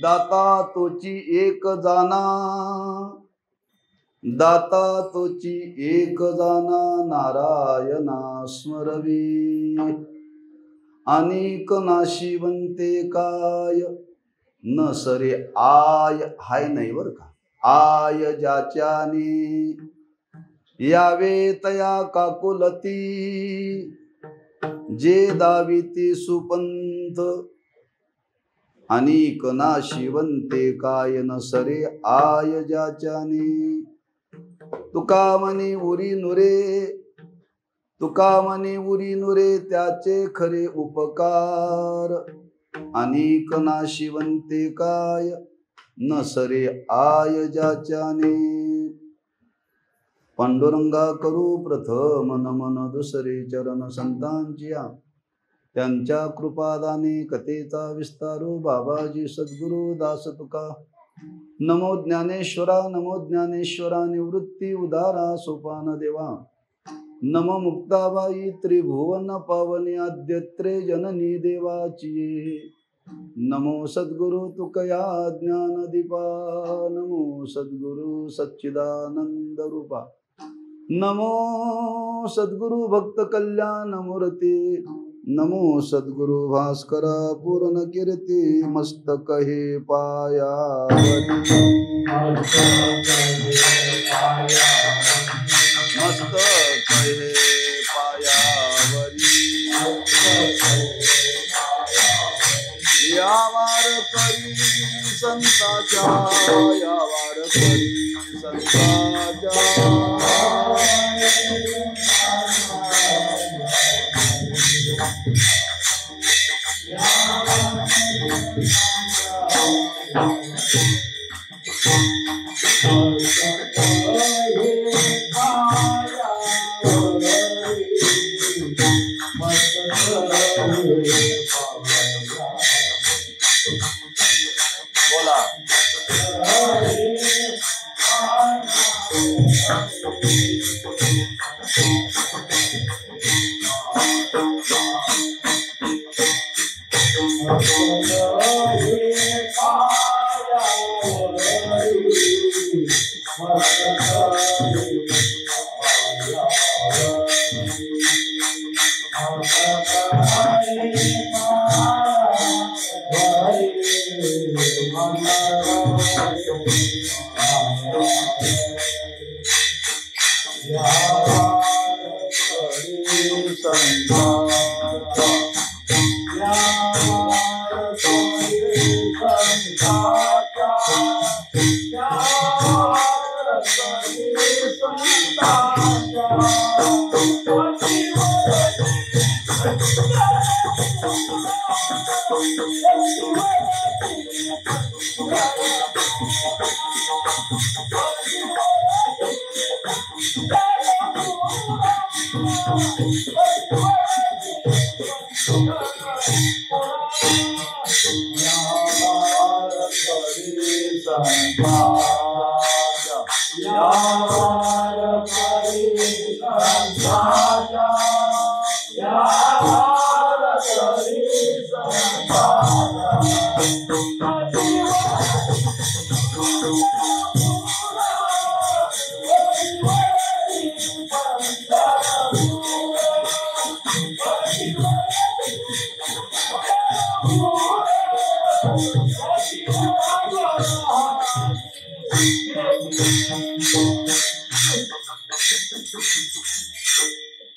दाता तोची एक जाना, दाता तोची एक जाना, नारायणा स्मरवी. अनेक नाशिवंते काय, न सरे आय, हाय नाही बर का, आय ज्याच्याने यावे तया काकुलती. जे दाविती सुपंथ, अनेक नाशिवंते काय, न सरे आय ज्याच्याने. तुका म्हणे उरी नुरे, तुका म्हणे उरी नुरे, त्याचे खरे उपकार. अनेक नाशिवंते काय, न सरे आय ज्याच्याने. पांडुरंगा करू प्रथम नमन, दुसरे चरण संतांचिया. त्यांच्या कृपादाने कथेचा विस्तारू, बाबाजी सद्गुरु दास तुका. नमो ज्ञानेश्वरा, नमो ज्ञानेश्वरा, निवृत्ती उदारा सोपान देवा. नमो मुक्ताबाई त्रिभुवन पावनी, आद्यत्रे जननी देवाची. नमो सद्गुरु तुकया ज्ञानदीपा, नमो सद्गुरु सच्चिदानंद रूपा. नमो सद्गुरु भक्त कल्याण मूर्ती, नमो सद्गुरु भास्कर पूर्ण कीर्ती. मस्तक हे पायावरी, मस्तक हे पायावरी. यावार करी संताच्या, यावार करी संताच्या. बोला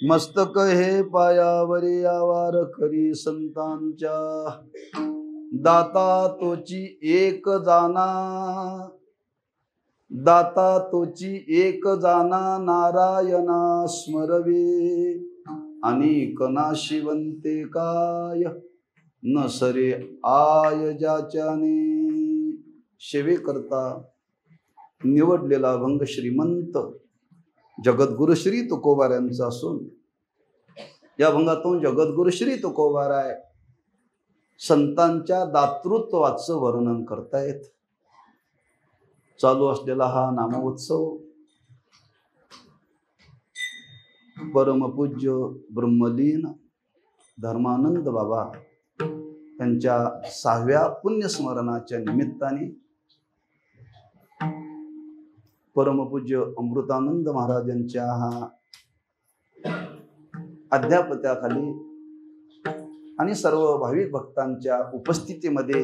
मस्तक हे पायावरी, यावार खरी संतांच्या. दाता तोची एक जाना, दाता तोची एक जाना, नारायणा स्मरवे. अनेक नाशिवंते काय, न सरे आय ज्याच्याने. सेवे करता निवडलेला अभंग श्रीमंत जगद्गुरु श्री तुकोबारायांचा असून या अभंगातून जगद्गुरु श्री तुकोबाराय संतांच्या दातृत्वाचं वर्णन करतायत. चालू असलेला हा नामोत्सव परमपूज्य ब्रह्मलीन धर्मानंद बाबा त्यांच्या 6व्या पुण्यस्मरणाच्या निमित्ताने परमपूज्य अमृतानंद महाराजांच्या हा अध्यापत्याखाली आणि सर्व भाविक भक्तांच्या उपस्थितीमध्ये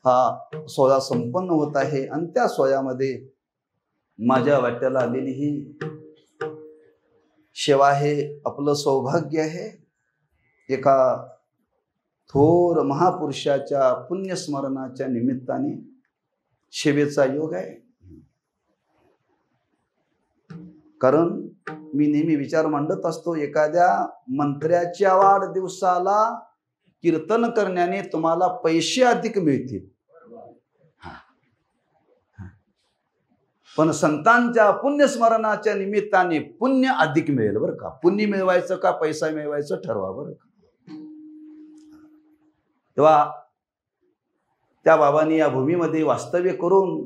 हा सोहळा संपन्न होत आहे। आणि त्या सोहळ्यामध्ये माझ्या वाट्याला आलेली ही सेवा आहे, आपलं सौभाग्य आहे। एका थोर महापुरुषाच्या पुण्यस्मरणाच्या निमित्ताने सेवेचा योग आहे। कारण मी नेहमी विचार मांडत असतो, एखाद्या मंत्र्याच्या वाढदिवसाला कीर्तन करण्याने तुम्हाला पैसे अधिक मिळतील, पण संतांच्या पुण्यस्मरणाच्या निमित्ताने पुण्य अधिक मिळेल बरं का। पुण्य मिळवायचं का पैसा मिळवायचं ठरवा बरं का। तेव्हा त्या बाबांनी या भूमीमध्ये वास्तव्य करून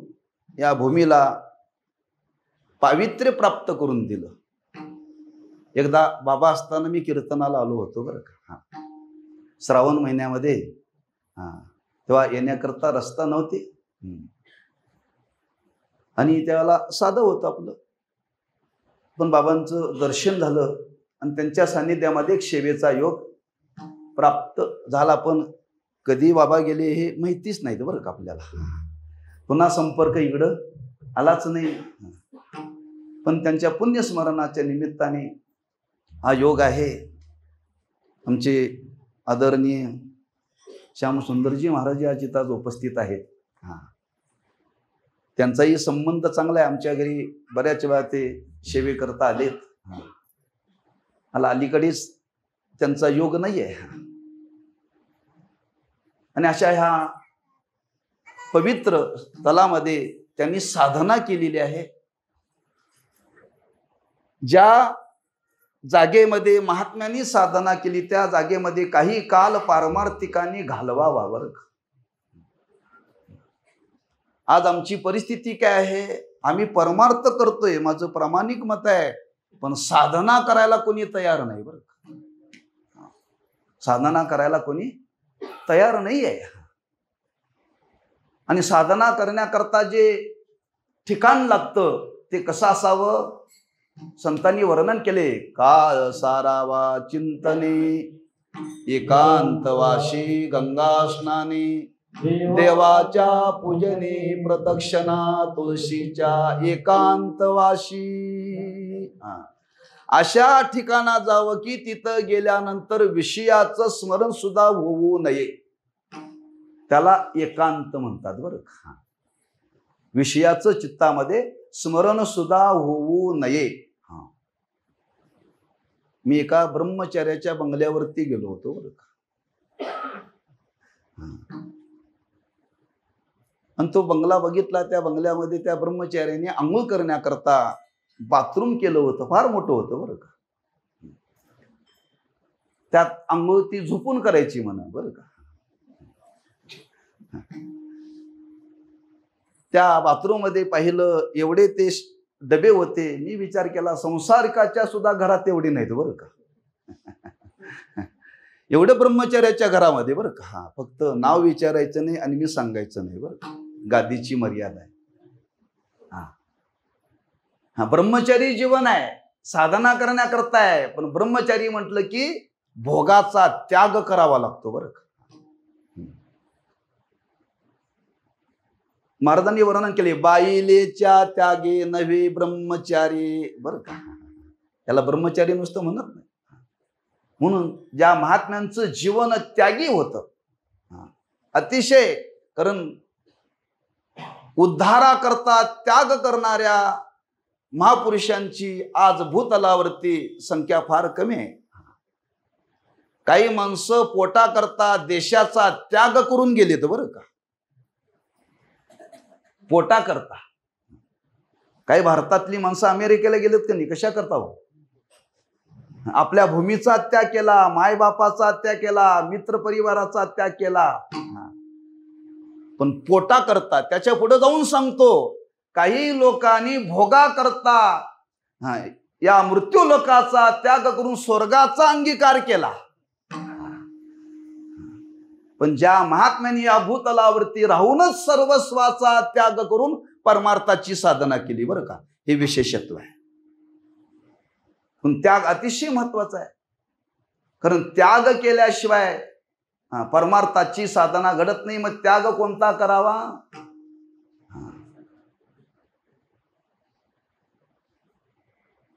या भूमीला पावित्र्य प्राप्त करून दिलं। एकदा बाबा असताना मी कीर्तनाला आलो होतो बरं का, श्रावण महिन्यामध्ये। तेव्हा येण्याकरता रस्ता नव्हते आणि त्याला साधं होतं आपलं, पण बाबांचं दर्शन झालं आणि त्यांच्या सान्निध्यामध्ये एक सेवेचा योग प्राप्त झाला। पण कधी बाबा गेले हे माहितीच नाही बरं का आपल्याला, पुन्हा संपर्क इकडं आलाच नाही। पण त्यांच्या पुण्यस्मरणाच्या निमित्ताने हा योग आहे। आमचे आदरणीय श्यामसुंदरजी महाराज आज इथं उपस्थित आहेत। त्यांचाही संबंध चांगला आहे, आमच्या घरी बऱ्याच वेळा ते सेवे करता आलेत। मला अलीकडेच त्यांचा योग नाही आहे। आणि अशा ह्या पवित्र स्थळामध्ये त्यांनी साधना केलेली आहे। ज्या जागेमध्ये महात्म्यांनी साधना केली त्या जागेमध्ये काही काल पारमार्थिकांनी घालवावा बरं का। आज आमची परिस्थिती काय आहे, आम्ही परमार्थ करतोय, माझं प्रामाणिक मत आहे, पण साधना करायला कोणी तयार नाही बरं का। साधना करायला कोणी तयार नाही आहे। आणि साधना करण्याकरता जे ठिकाण लागतं ते कसं असावं, संतांनी वर्णन केले। काळ सारावा चिंतने, एकांतवाशी गंगा स्नाने, देवाच्या पूजने प्रदक्षिणा, तुळशीच्या एकांतवाशी। अशा ठिकाणा जावं की तिथं गेल्यानंतर विषयाचं स्मरण सुद्धा होऊ नये, त्याला एकांत म्हणतात बरं का। विषयाचं चित्तामध्ये स्मरण सुद्धा होऊ नये। मी एका ब्रह्मचार्याच्या बंगल्यावरती गेलो होतो बरं का, आणि तो बंगला बघितला। त्या बंगल्यामध्ये त्या ब्रह्मचार्याने आंघोळ करण्याकरता बाथरूम केलं होतं, फार मोठं होतं बरं का। त्यात आंघोळ ती झोपून करायची म्हणा बरं का। त्या बाथरूम मध्ये पाहिलं एवढे ते डबे होते, मी विचार केला संसारिकाच्या सुद्धा घरात एवढे नाहीत बरं का। एवढं ब्रह्मचार्याच्या घरामध्ये बरं का। फक्त नाव विचारायचं नाही आणि मी सांगायचं नाही बरं का, गादीची मर्यादा आहे। ब्रह्मचारी जीवन आहे, साधना करण्याकरता आहे, पण ब्रह्मचारी म्हटलं की भोगाचा त्याग करावा लागतो बरं का। महाराजांनी वर्णन केले, बाईलेच्या त्यागे नव्हे ब्रह्मचारी बरं का। याला ब्रह्मचारी नुसतं म्हणत नाही। म्हणून ज्या महात्म्यांचं जीवन त्यागी होतं अतिशय, कारण उद्धाराकरता त्याग करणाऱ्या महापुरुषांची आज भूतलावरती संख्या फार कमी आहे। काही माणसं पोटाकरता देशाचा त्याग करून गेलेत बरं का, पोटाकरता। काही भारतातली माणसं अमेरिकेला गेलेत का नाही, कशा करता हो? आपल्या भूमीचा त्याग केला, मायबापाचा त्याग केला, मित्र परिवाराचा त्याग केला, पण पोटा करता। त्याच्या पुढे जाऊन सांगतो, काही लोकांनी भोगा करता या मृत्यू लोकाचा त्याग करून स्वर्गाचा अंगीकार केला. पण ज्या महात्म्यांनी या भूतलावरती राहूनच सर्वस्वाचा त्याग करून परमार्थाची साधना केली, बरं का, हे विशेषत्व आहे. पण त्याग अतिशय महत्वाचा आहे, कारण त्याग केल्याशिवाय परमार्थाची साधना घडत नाही. मग त्याग कोणता करावा?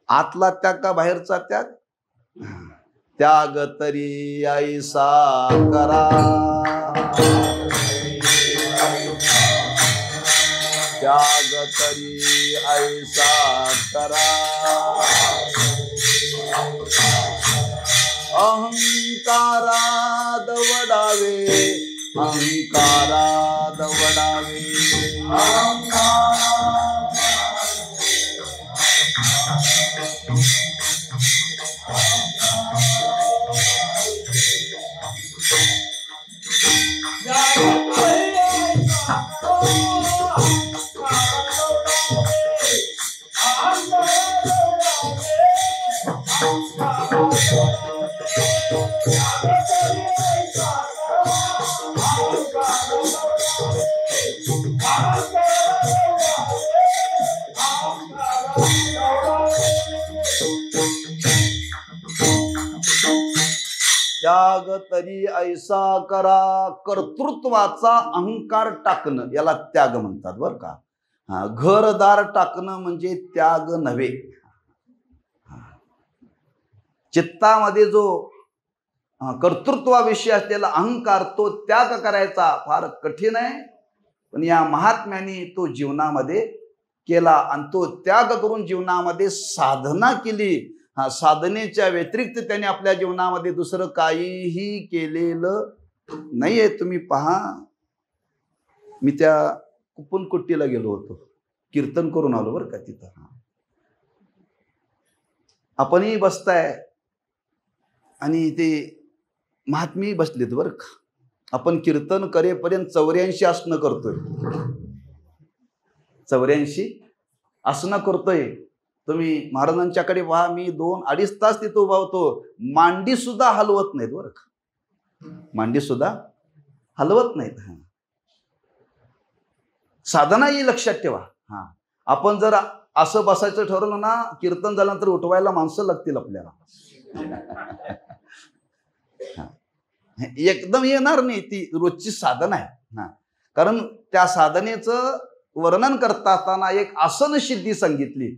आतला त्याग का बाहेरचा त्याग? त्याग तरी ऐसा करा, त्याग तरी ऐसा करा, अहंकाराद वडावे, अहंकाराद वडावे, त्याग तरी ऐसा करा. कर्तृत्वाचा अहंकार टाकणं याला त्याग म्हणतात, बरं का. घरदार टाकणं म्हणजे त्याग नव्हे. चित्तामध्ये जो कर्तृत्वाविषयी असलेला अहंकार, तो त्याग करायचा फार कठीण आहे. पण या महात्म्याने तो जीवनामध्ये केला आणि तो त्याग करून जीवनामध्ये साधना केली. साधनेच्या व्यतिरिक्त त्याने आपल्या जीवनामध्ये दुसरं काहीही केलेलं नाहीये. तुम्ही पहा, मी त्या कुप्पनकुट्टीला गेलो होतो, कीर्तन करून आलो, बरं का. तिथं आपणही बसताय आणि ते महात्मी बसलेत, बरं का. आपण कीर्तन करेपर्यंत 84 आसनं करतोय, 84 आसनं करतोय. तुम्ही महाराजांच्याकडे पहा, मी 2-2.5 तास तिथं उभा होतो. मांडी सुद्धा हलवत नाहीत, बरं का. मांडी सुद्धा हलवत नाहीत. साधना ही लक्षात ठेवा. आपण जर असं बसायचं ठरवलं ना, कीर्तन झाल्यानंतर उठवायला माणसं लागतील आपल्याला. एकदम येणार नाही, ती रोजची साधना आहे. कारण त्या साधनेचं वर्णन करता असताना एक आसन सिद्धी सांगितली.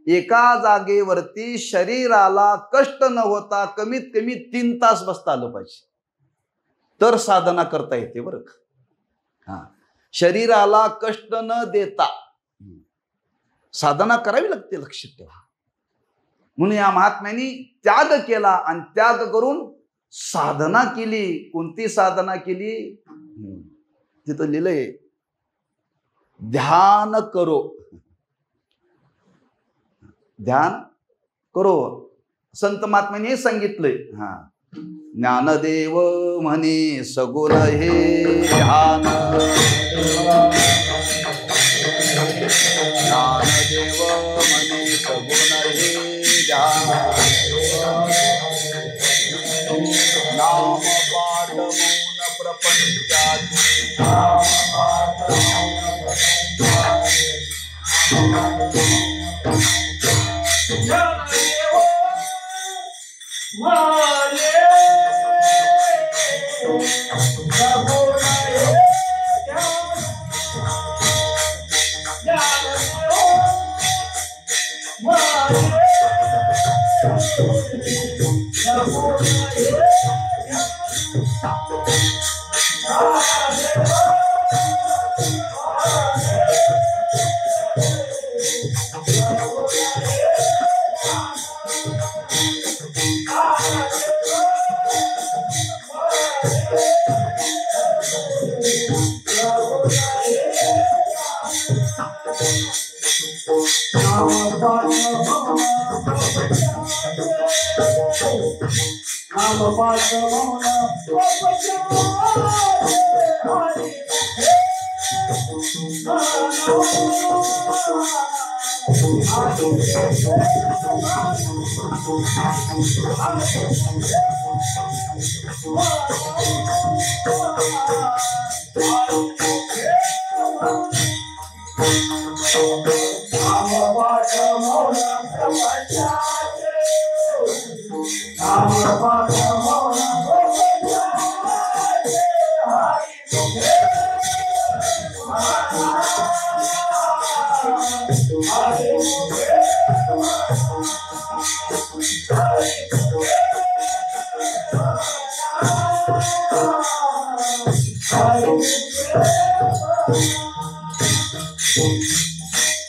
एका जागेवरती शरीराला कष्ट न होता कमीत कमी 3 तास बसता आलं पाहिजे, तर साधना करता येते, बरं का. शरीराला कष्ट न देता साधना करावी लागते, लक्षात ठेवा. म्हणून या महात्म्यांनी त्याग केला आणि त्याग करून साधना केली. कोणती साधना केली? तिथं लिहिलंय, ध्यान करो, ध्यान करो. संत महात्म्यांनी हे सांगितलंय. ज्ञानदेव म्हणे सगुण हे ध्यान, ज्ञानदेव म्हणे सगुण हे ध्यान, नाम पाठ मौन प्रपंचाचे,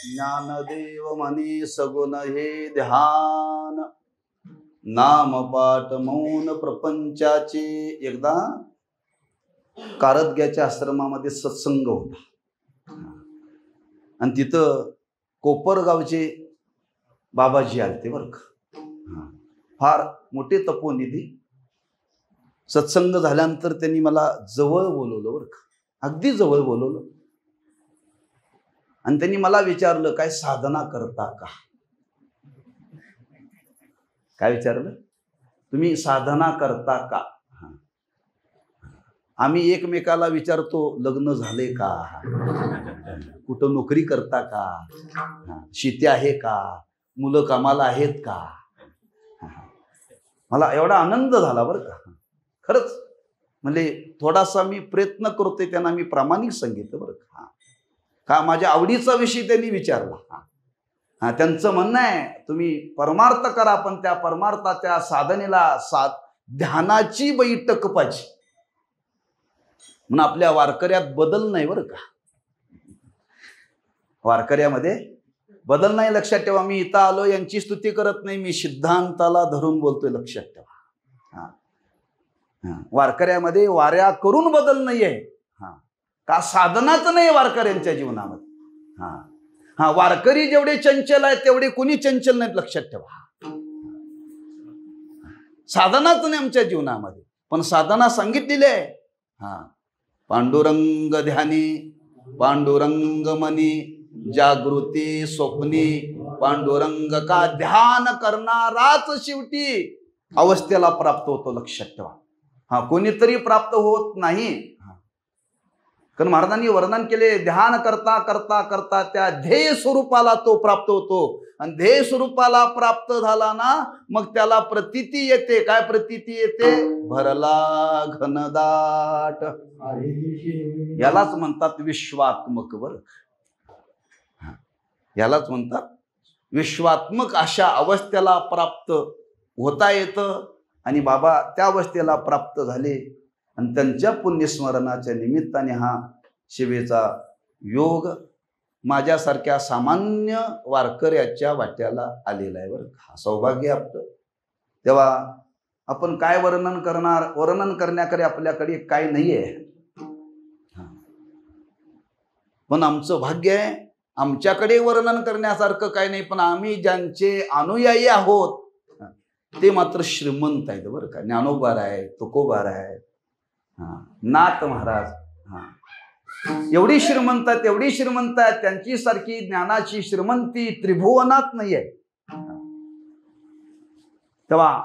ज्ञानदेव मनी सगुण हे ध्यान, नाम पाठ मौन प्रपंचाचे. एकदा कारदग्याच्या आश्रमामध्ये सत्संग होता आणि तिथं कोपरगावचे बाबाजी आलते बरं का. फार मोठे तपोनिधी. सत्संग झाल्यानंतर त्यांनी मला जवळ बोलवलं बरं का, अगदी जवळ बोलवलं आणि त्यांनी मला विचारलं, काय साधना करता का? काय विचारलं? तुम्ही साधना करता का? आम्ही एकमेकाला विचारतो, लग्न झाले का, कुठं नोकरी करता का, शेती आहे का, मुलं कामाला आहेत का. मला एवढा आनंद झाला बरं का, खरंच. म्हणजे थोडासा मी प्रयत्न करतोय, त्यांना मी प्रामाणिक सांगितलं बरं का. का माझ्या आवडीचा विषय त्यांनी विचारला. त्यांचं म्हणणं आहे, तुम्ही परमार्थ करा, पण त्या परमार्थाच्या साधनेला ध्यानाची बैठक पाहिजे. म्हणून आपल्या वारकऱ्यात बदल नाही बरं का, वारकऱ्यामध्ये बदल नाही. लक्षात ठेवा, मी इथं आलो यांची स्तुती करत नाही, मी सिद्धांताला धरून बोलतोय, लक्षात ठेवा. वारकऱ्यामध्ये वाऱ्या करून बदल नाहीये. का साधनाच नाही वारकऱ्यांच्या जीवनामध्ये. वारकरी जेवढे चंचल आहेत तेवढे कोणी चंचल नाहीत, लक्षात ठेवा. साधनाच नाही आमच्या जीवनामध्ये, पण साधना सांगितलेली आहे. पांडुरंग ध्यानी पांडुरंग मनी, जागृती स्वप्नी पांडुरंग का. ध्यान करणाराच शेवटी अवस्थेला प्राप्त होतो, लक्षात ठेवा. कोणीतरी प्राप्त होत नाही. कारण महाराजांनी वर्णन केले, ध्यान करता करता करता त्या ध्येय स्वरूपाला तो प्राप्त होतो. आणि ध्येय स्वरूपाला प्राप्त झाला ना, मग त्याला प्रतीती येते. काय प्रतीती येते? भरला घनदाट. यालाच म्हणतात विश्वात्मक वर. यालाच म्हणतात विश्वात्मक. अशा अवस्थेला प्राप्त होता येतं. आणि बाबा त्या अवस्थेला प्राप्त झाले आणि त्यांच्या पुण्यस्मरणाच्या निमित्ताने हा सेवेचा योग माझ्यासारख्या सामान्य वारकऱ्याच्या वाट्याला आलेला आहे बरं का. सौभाग्य आपलं. तेव्हा आपण काय वर्णन करणार? वर्णन करण्याकडे आपल्याकडे काय नाहीये, पण आमचं भाग्य आहे, आमच्याकडे वर्णन करण्यासारखं काय नाही. पण आम्ही ज्यांचे अनुयायी आहोत ते मात्र श्रीमंत आहेत बरं का. ज्ञानोबा आहे, तुकोबा आहे, नाथ महाराज, एवढी श्रीमंत आहेत, एवढी श्रीमंत आहेत. त्यांची सारखी ज्ञानाची श्रीमंती त्रिभुवनात नाही आहे. तेव्हा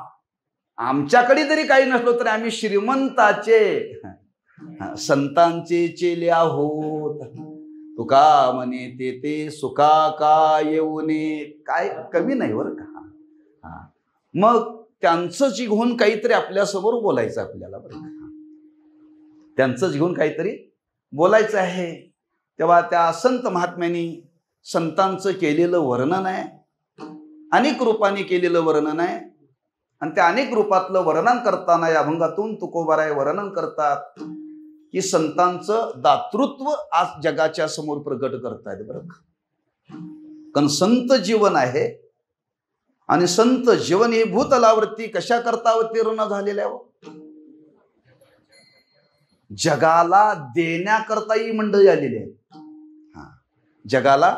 आमच्याकडे जरी काही नसलो तरी आम्ही श्रीमंताचे संतांचे चेले आहोत. तुका म्हणे ते सुखा का येऊने. काय कमी नाही बरं का. मग त्यांचंच घेऊन काहीतरी आपल्यासमोर बोलायचं आपल्याला बरं का. त्यांचंच घेऊन काहीतरी बोलायचं आहे. तेव्हा त्या संत महात्म्यांनी संतांचं केलेलं वर्णन आहे, अनेक रूपाने केलेलं वर्णन आहे. आणि त्या अनेक रूपातलं वर्णन करताना या अभंगातून तुकोबाराय वर्णन करतात की संतांचं दातृत्व आज जगाच्या समोर प्रगट करतायत बरं का. कारण संत जीवन आहे आणि संत जीवन हे भूतलावरती कशा करता अवतीर्ण झालेलं आहे? जगाला देण्याकरता ही मंडळी आलेली आहे. जगाला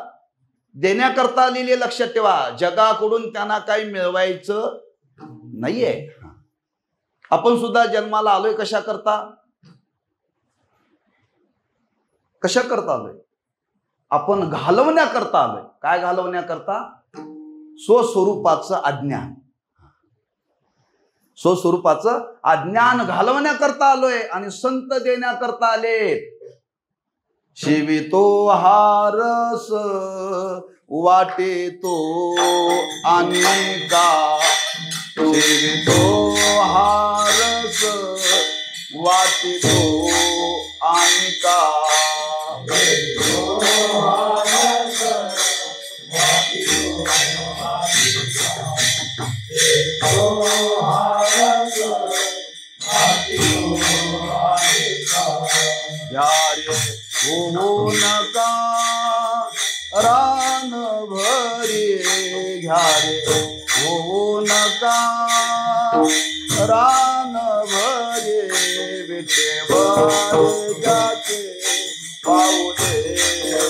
देण्याकरता आलेली आहे, लक्षात ठेवा. जगाकडून त्यांना काही मिळवायचं नाहीये. आपण सुद्धा जन्माला आलोय कशा करता? कशा करता आलोय? आपण घालवण्याकरता आलोय. काय घालवण्याकरता? स्वस्वरूपाचं अज्ञान, स्वस्वरूपाचं अज्ञान घालवण्याकरता आलोय आणि संत देण्याकरता आले. शिवितो हारस वाटे तो अनेका, शिवितो हारस वाटे तो अनेका. यारे हो नका रान भरे, घ्यारे हो नका रान भरे, विटेवर जाते पाऊले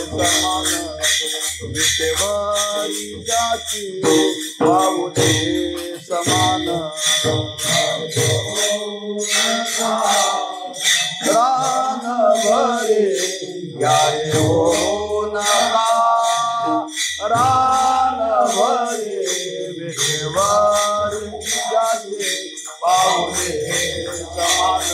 समान, विटेवर जाते पाऊले समान. रान भरे यारे हो नका रान भरे, विटेवर जाते पाऊले समान.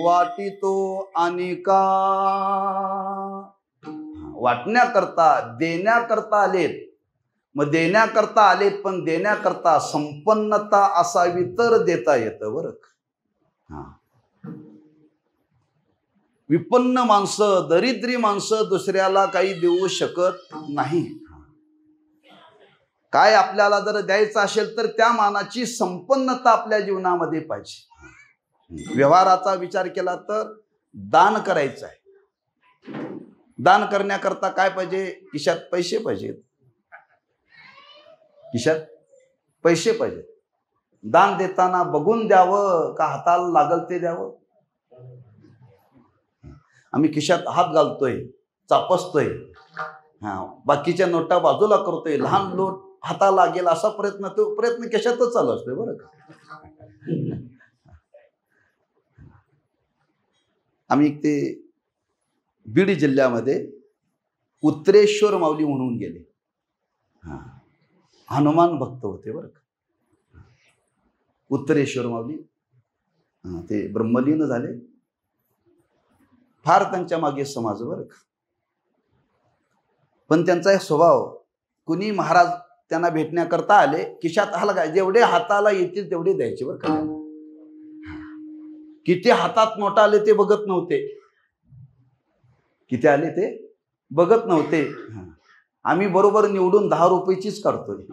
वाटितो अनेका, वाटण्याकरता देण्याकरता आलेत. मग देण्याकरता आलेत, पण देण्याकरता संपन्नता असावी तर देता येतं बरं. विपन्न माणसं, दरिद्री माणसं दुसऱ्याला काही देऊ शकत नाही. काय आपल्याला जर द्यायचं असेल तर त्या मानाची संपन्नता आपल्या जीवनामध्ये पाहिजे. व्यवहाराचा विचार केला तर दान करायचं आहे. दान करण्याकरता काय पाहिजे? खिशात पैसे पाहिजेत, खिशात पैसे पाहिजेत. दान देताना बघून द्यावं का हाताला लागल ते द्यावं? आम्ही खिशात हात घालतोय, चापसतोय, बाकीच्या नोटा बाजूला करतोय, लहान नोट हाताला लागेल असा प्रयत्न कशातच चालू असतोय बरं का. आम्ही ते बीड जिल्ह्यामध्ये उत्तरेश्वर माऊली म्हणून गेले. हनुमान भक्त होते बरं का. उत्तरेश्वर माऊली ते ब्रह्मलीन झाले. फार त्यांच्या मागे समाज बरं का. पण त्यांचा एक स्वभाव, कुणी महाराज त्यांना भेटण्याकरता आले, खिशात हलगा जेवढे हाताला येतील तेवढे द्यायचे बरं का. किती हातात नोटा आले ते बघत नव्हते, किती आले ते बघत नव्हते. आम्ही बरोबर निवडून 10 रुपयाचीच काढतोय.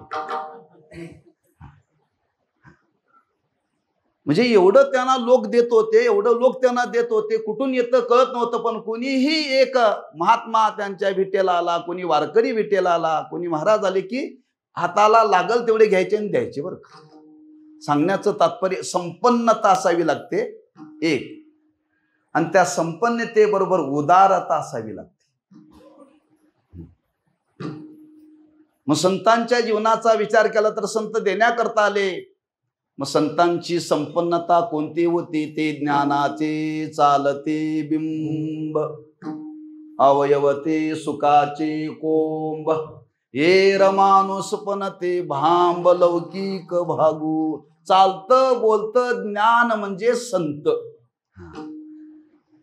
म्हणजे एवढं त्यांना लोक देत होते, एवढं लोक त्यांना देत होते. कुठून येतं कळत नव्हतं. पण कोणीही एक महात्मा त्यांच्या विटेला आला, कोणी वारकरी विटेला आला, कोणी महाराज आले की हाताला लागल तेवढे घ्यायचे आणि द्यायचे बरं का. सांगण्याचं तात्पर्य संपन्नता असावी लागते एक, आणि त्या संपन्नतेबरोबर उदारता असावी लागते. मग संतांच्या जीवनाचा विचार केला तर संत देण्याकरता आले. मग संतांची संपन्नता कोणती होती? ते ज्ञानाचे चालते बिंब, अवयवते सुखाचे कोंब, हे रमानुस पण ते भांब लौकिक भागू. चालतं बोलतं ज्ञान म्हणजे संत.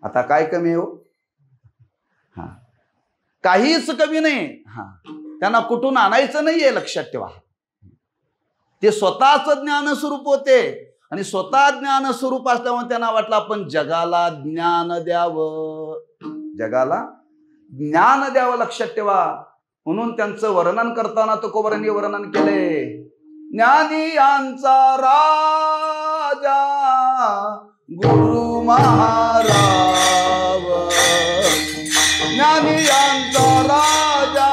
आता काय कमी हो? काहीच कमी नाही. त्यांना कुठून आणायचं नाहीये, लक्षात ठेवा. ते स्वतःच ज्ञान स्वरूप होते. आणि स्वतः ज्ञान स्वरूप असल्यामुळे त्यांना वाटलं आपण जगाला ज्ञान द्यावं, जगाला ज्ञान द्यावं. लक्षात ठेवा. म्हणून त्यांचं वर्णन करताना तुकोबारांनी वर्णन केले, ज्ञानी यांचा राजा गुरु महाराव, ज्ञानी यांचा राजा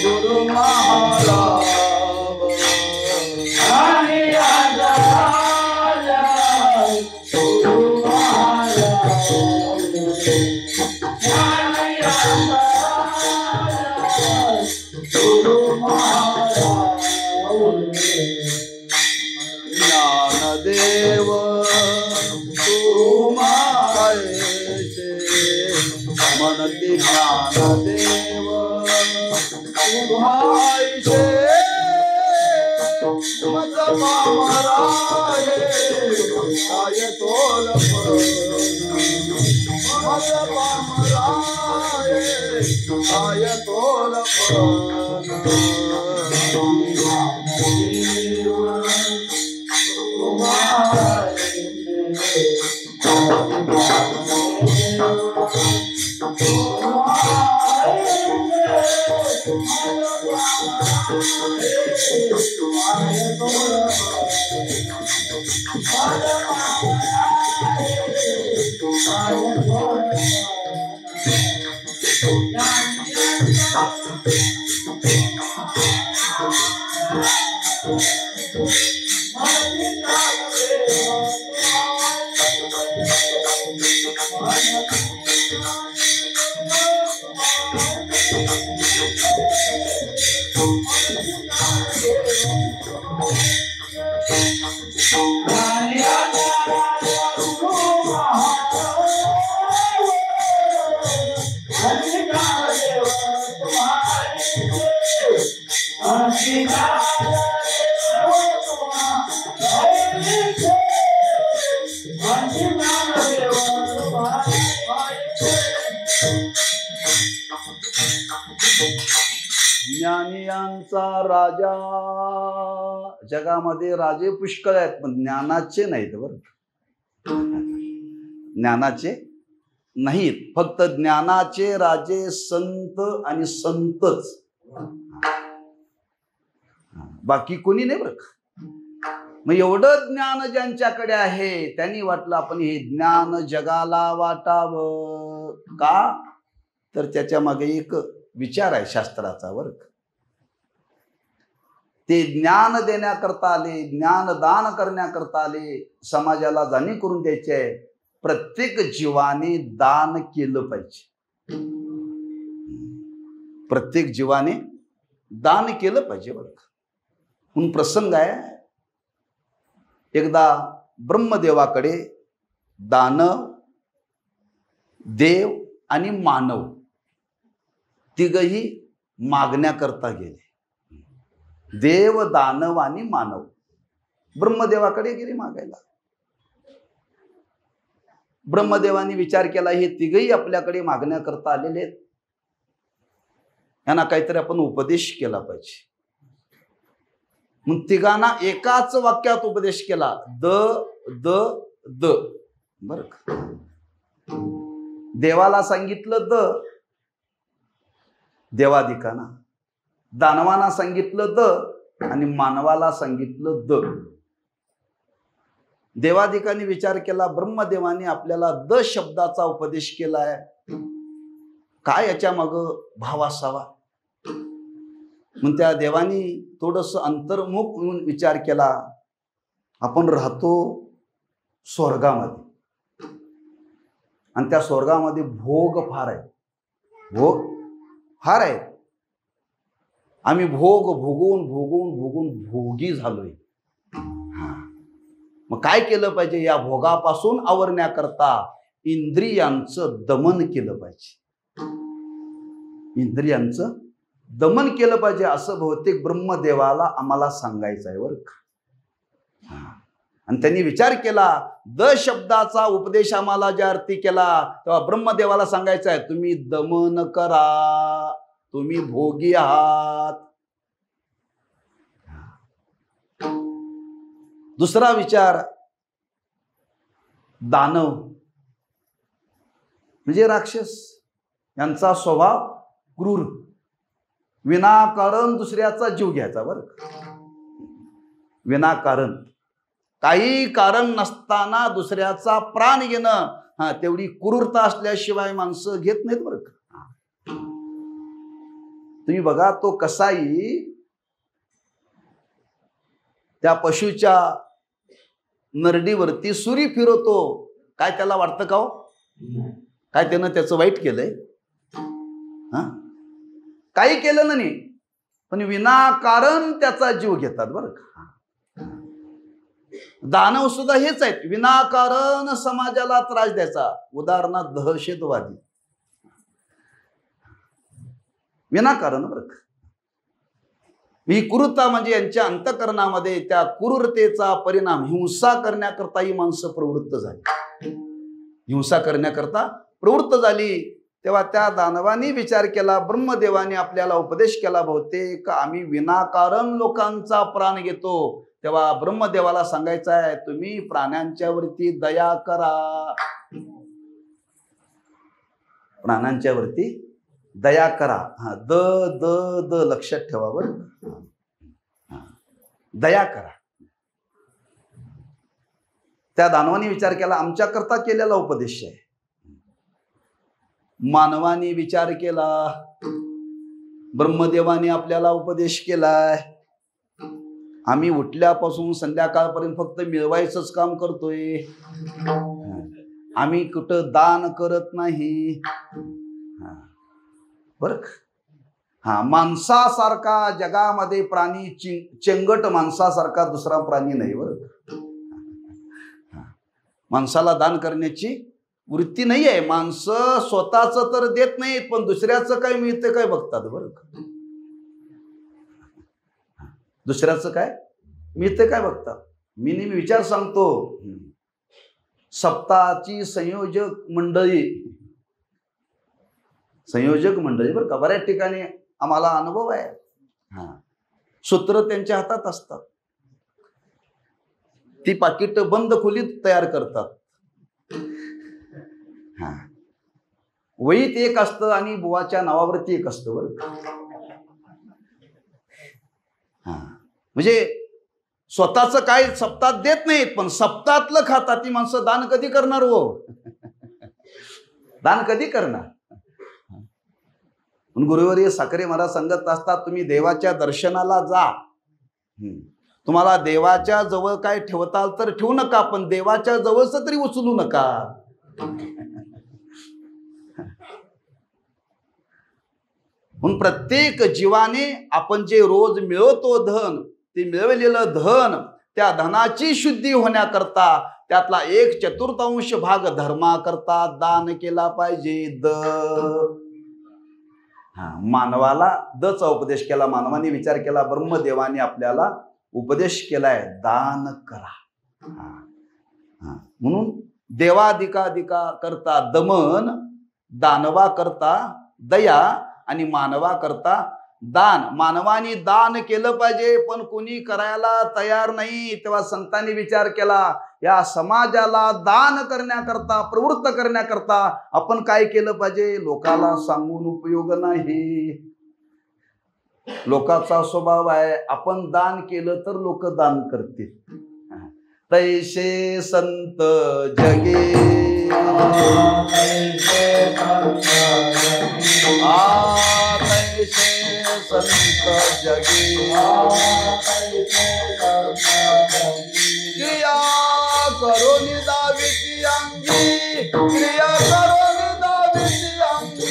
गुरु महाराव, ज्ञानी यांचा राजा गुरु महाराव, ज्ञानी यांचा राजा गुरु महाराव. ज्ञानदेव तुमायचे मनती, ज्ञानदेव तुमायचे मज पामराये काय तोल मज पामराये काय तोल ज्ञानियांचा राजा. जगामध्ये राजे पुष्कळ आहेत, पण ज्ञानाचे नाहीत बरं. ज्ञानाचे नाहीत, फक्त ज्ञानाचे राजे संत आणि संतच, बाकी कोणी नाही बरं. मग एवढं ज्ञान ज्यांच्याकडे आहे त्यांनी वाटलं आपण हे ज्ञान जगाला वाटावं. का तर त्याच्या मागे एक विचार आहे शास्त्राचा वर्ग. ते ज्ञान देण्याकरता आले, ज्ञान दान करण्याकरता आले, समाजाला जाणीव करून द्यायचे आहे प्रत्येक जीवाने दान केलं पाहिजे. प्रत्येक जीवाने दान केलं पाहिजे बरं. म्हणून प्रसंग आहे, एकदा ब्रह्मदेवाकडे दानव, देव आणि मानव तिघही मागण्याकरता गेले. देव, दानव आणि मानव ब्रह्मदेवाकडे गेले मागायला. ब्रह्मदेवानी विचार केला, हे तिघही आपल्याकडे मागण्याकरता आलेले आहेत, यांना काहीतरी आपण उपदेश केला पाहिजे. मग तिघांना एकाच वाक्यात उपदेश केला, द द द. बर का? देवाला सांगितलं द, देवादिकांना, दानवांना सांगितलं द आणि मानवाला सांगितलं द. देवादिकांनी विचार केला, ब्रह्मदेवाने आपल्याला द शब्दाचा उपदेश केलाय, काय याच्या माग भाव असावा. मग त्या देवानी थोडस अंतर्मुख म्हणून विचार केला, आपण राहतो स्वर्गामध्ये आणि त्या स्वर्गामध्ये भोग फार आहे, भोग फार आहे. आम्ही भोग भोगून भोगून भोगून भोगी झालोय. मग काय केलं पाहिजे, या भोगापासून आवरण्याकरता इंद्रियांचं दमन केलं पाहिजे. इंद्रियांचं दमन केलं पाहिजे असं बहुतेक ब्रह्मदेवाला आम्हाला सांगायचं आहे बरं का. आणि त्यांनी विचार केला, द शब्दाचा उपदेश आम्हाला ज्या अर्थी केला तेव्हा ब्रह्मदेवाला सांगायचं आहे, तुम्ही दमन करा, तुम्ही भोगी आहात. दुसरा विचार, दानव म्हणजे राक्षस, यांचा स्वभाव क्रूर, विनाकारण दुसऱ्याचा जीव घ्यायचा. बरं, विनाकारण, काही कारण नसताना दुसऱ्याचा प्राण घेणं, तेवढी क्रूरता असल्याशिवाय माणसं घेत नाहीत. बरं का, तुम्ही बघा, तो कसाई त्या पशुच्या नरडीवरती सुरी फिरवतो, काय त्याला वाटतं का हो? काय त्यानं त्याचं वाईट केलंय? काही केलं नाही, पण विनाकारण त्याचा जीव घेतात. बरं का, दानव सुद्धा हेच आहेत, विनाकारण समाजाला त्रास द्यायचा. उदाहरणार्थ दहशतवादी, विनाकारण. बरं का, ही क्रूरता म्हणजे यांच्या अंतःकरणामध्ये त्या क्रूरतेचा परिणाम हिंसा करण्याकरता ही माणसं प्रवृत्त झाली. हिंसा करण्याकरता प्रवृत्त झाली. तेव्हा त्या दानवानी विचार केला, ब्रह्मदेवाने आपल्याला उपदेश केला, बहुतेक आम्ही विनाकारण लोकांचा प्राण घेतो. तेव्हा ब्रह्मदेवाला सांगायचं आहे, तुम्ही प्राण्यांच्या वरती दया करा, प्राण्यांच्या वरती दया करा. द द द लक्षात ठेवा. बरं, दया करा. त्या दानवानी विचार केला, आमच्याकरता केलेला उपदेश आहे. मानवानी विचार केला, ब्रह्मदेवाने आपल्याला उपदेश केलाय. आम्ही उठल्यापासून संध्याकाळपर्यंत फक्त मिळवायचंच काम करतोय, आम्ही कुठं दान करत नाही. बरं, माणसासारखा जगामध्ये प्राणी, चेंगट माणसासारखा दुसरा प्राणी नाही. बरं, माणसाला दान करण्याची वृत्ती नाही आहे. माणसं स्वतःच तर देत नाहीत, पण दुसऱ्याचं काय मिळतं काय बघतात. बरं, दुसऱ्याचं काय मिळतं काय बघतात. मी नेहमी विचार सांगतो, सप्ताहाची संयोजक मंडळी बरं का, बऱ्याच ठिकाणी आम्हाला अनुभव आहे. सूत्र त्यांच्या हातात असतात, ती पाकिट बंद खोलीत तयार करतात. वहीत एक असतं आणि बुवाच्या नावावरती एक असतं. बरं, म्हणजे स्वतःच काय सप्ताहात देत नाहीत, पण सप्ताहातलं खातात. ती माणसं दान कधी करणार हो? दान कधी करणार? गुरुवर्य साखरे महाराज सांगत असतात, तुम्ही देवाच्या दर्शनाला जा, तुम्हाला देवाच्या जवळ काय ठेवताल तर ठेवू नका, पण देवाच्या जवळच तरी उचलू नका. म्हणून प्रत्येक जीवाने आपण जे रोज मिळवतो धन, ते मिळवलेलं धन, त्या धनाची शुद्धी होण्याकरता त्यातला 1/4 भाग धर्माकरता दान केला पाहिजे. मानवाला दचा उपदेश केला. मानवाने विचार केला, ब्रह्मदेवाने आपल्याला उपदेश केलाय, दान करा. म्हणून देवाधिकाधिका करता दमन, दानवा करता दया आणि मानवा करता दान. मानवाने दान केलं पाहिजे, पण कोणी करायला तयार नाही. तेव्हा संतांनी विचार केला, या समाजाला दान करण्याकरता, प्रवृत्त करण्याकरता आपण काय केलं पाहिजे? लोकाला सांगून उपयोग नाही. लोकांचा स्वभाव आहे, आपण दान केलं तर लोक दान करतील. तैसे संत जगे, तैसे संत जगे, क्रिया करो निदाविती अंगी, क्रिया करो निदाविती अंगी.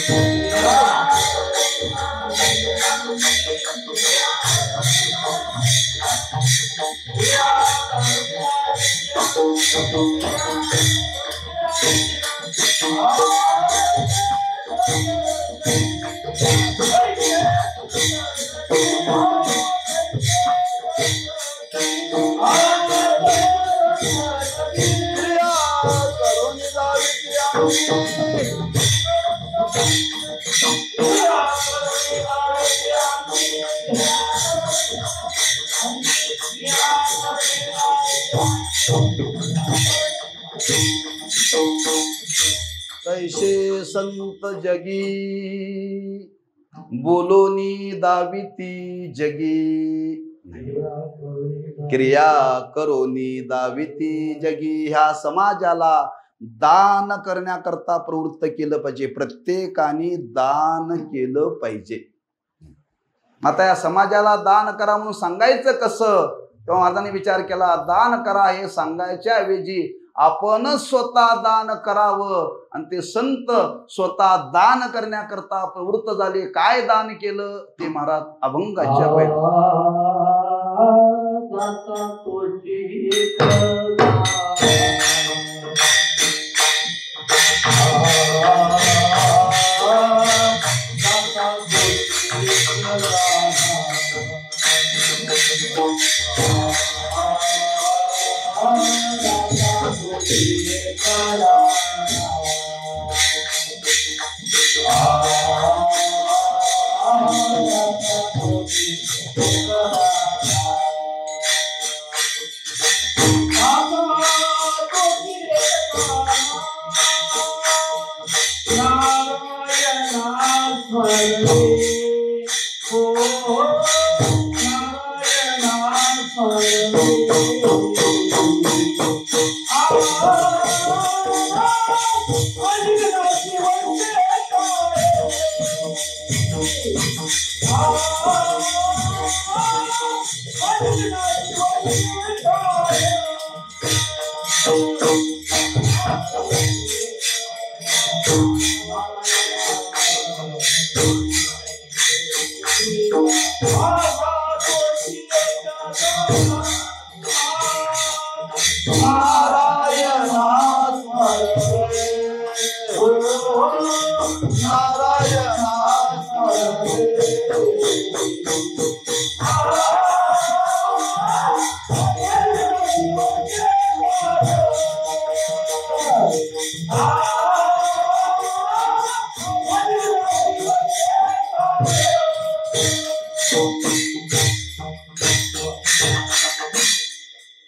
संत जगी, बोलोनी दाविती जगी, क्रिया करोनी दाविती जगी. ह्या समाजाला दान करण्याकरता प्रवृत्त केलं पाहिजे. प्रत्येकाने दान केलं पाहिजे. आता या समाजाला दान करा म्हणून सांगायचं कसं? तेव्हा महाराजांनी विचार केला, दान करा हे सांगायच्या ऐवजी आपण स्वतः दान करावं. आणि ते संत स्वतः दान करण्याकरता प्रवृत्त झाले. काय दान केलं ते महाराज अभंगाच्या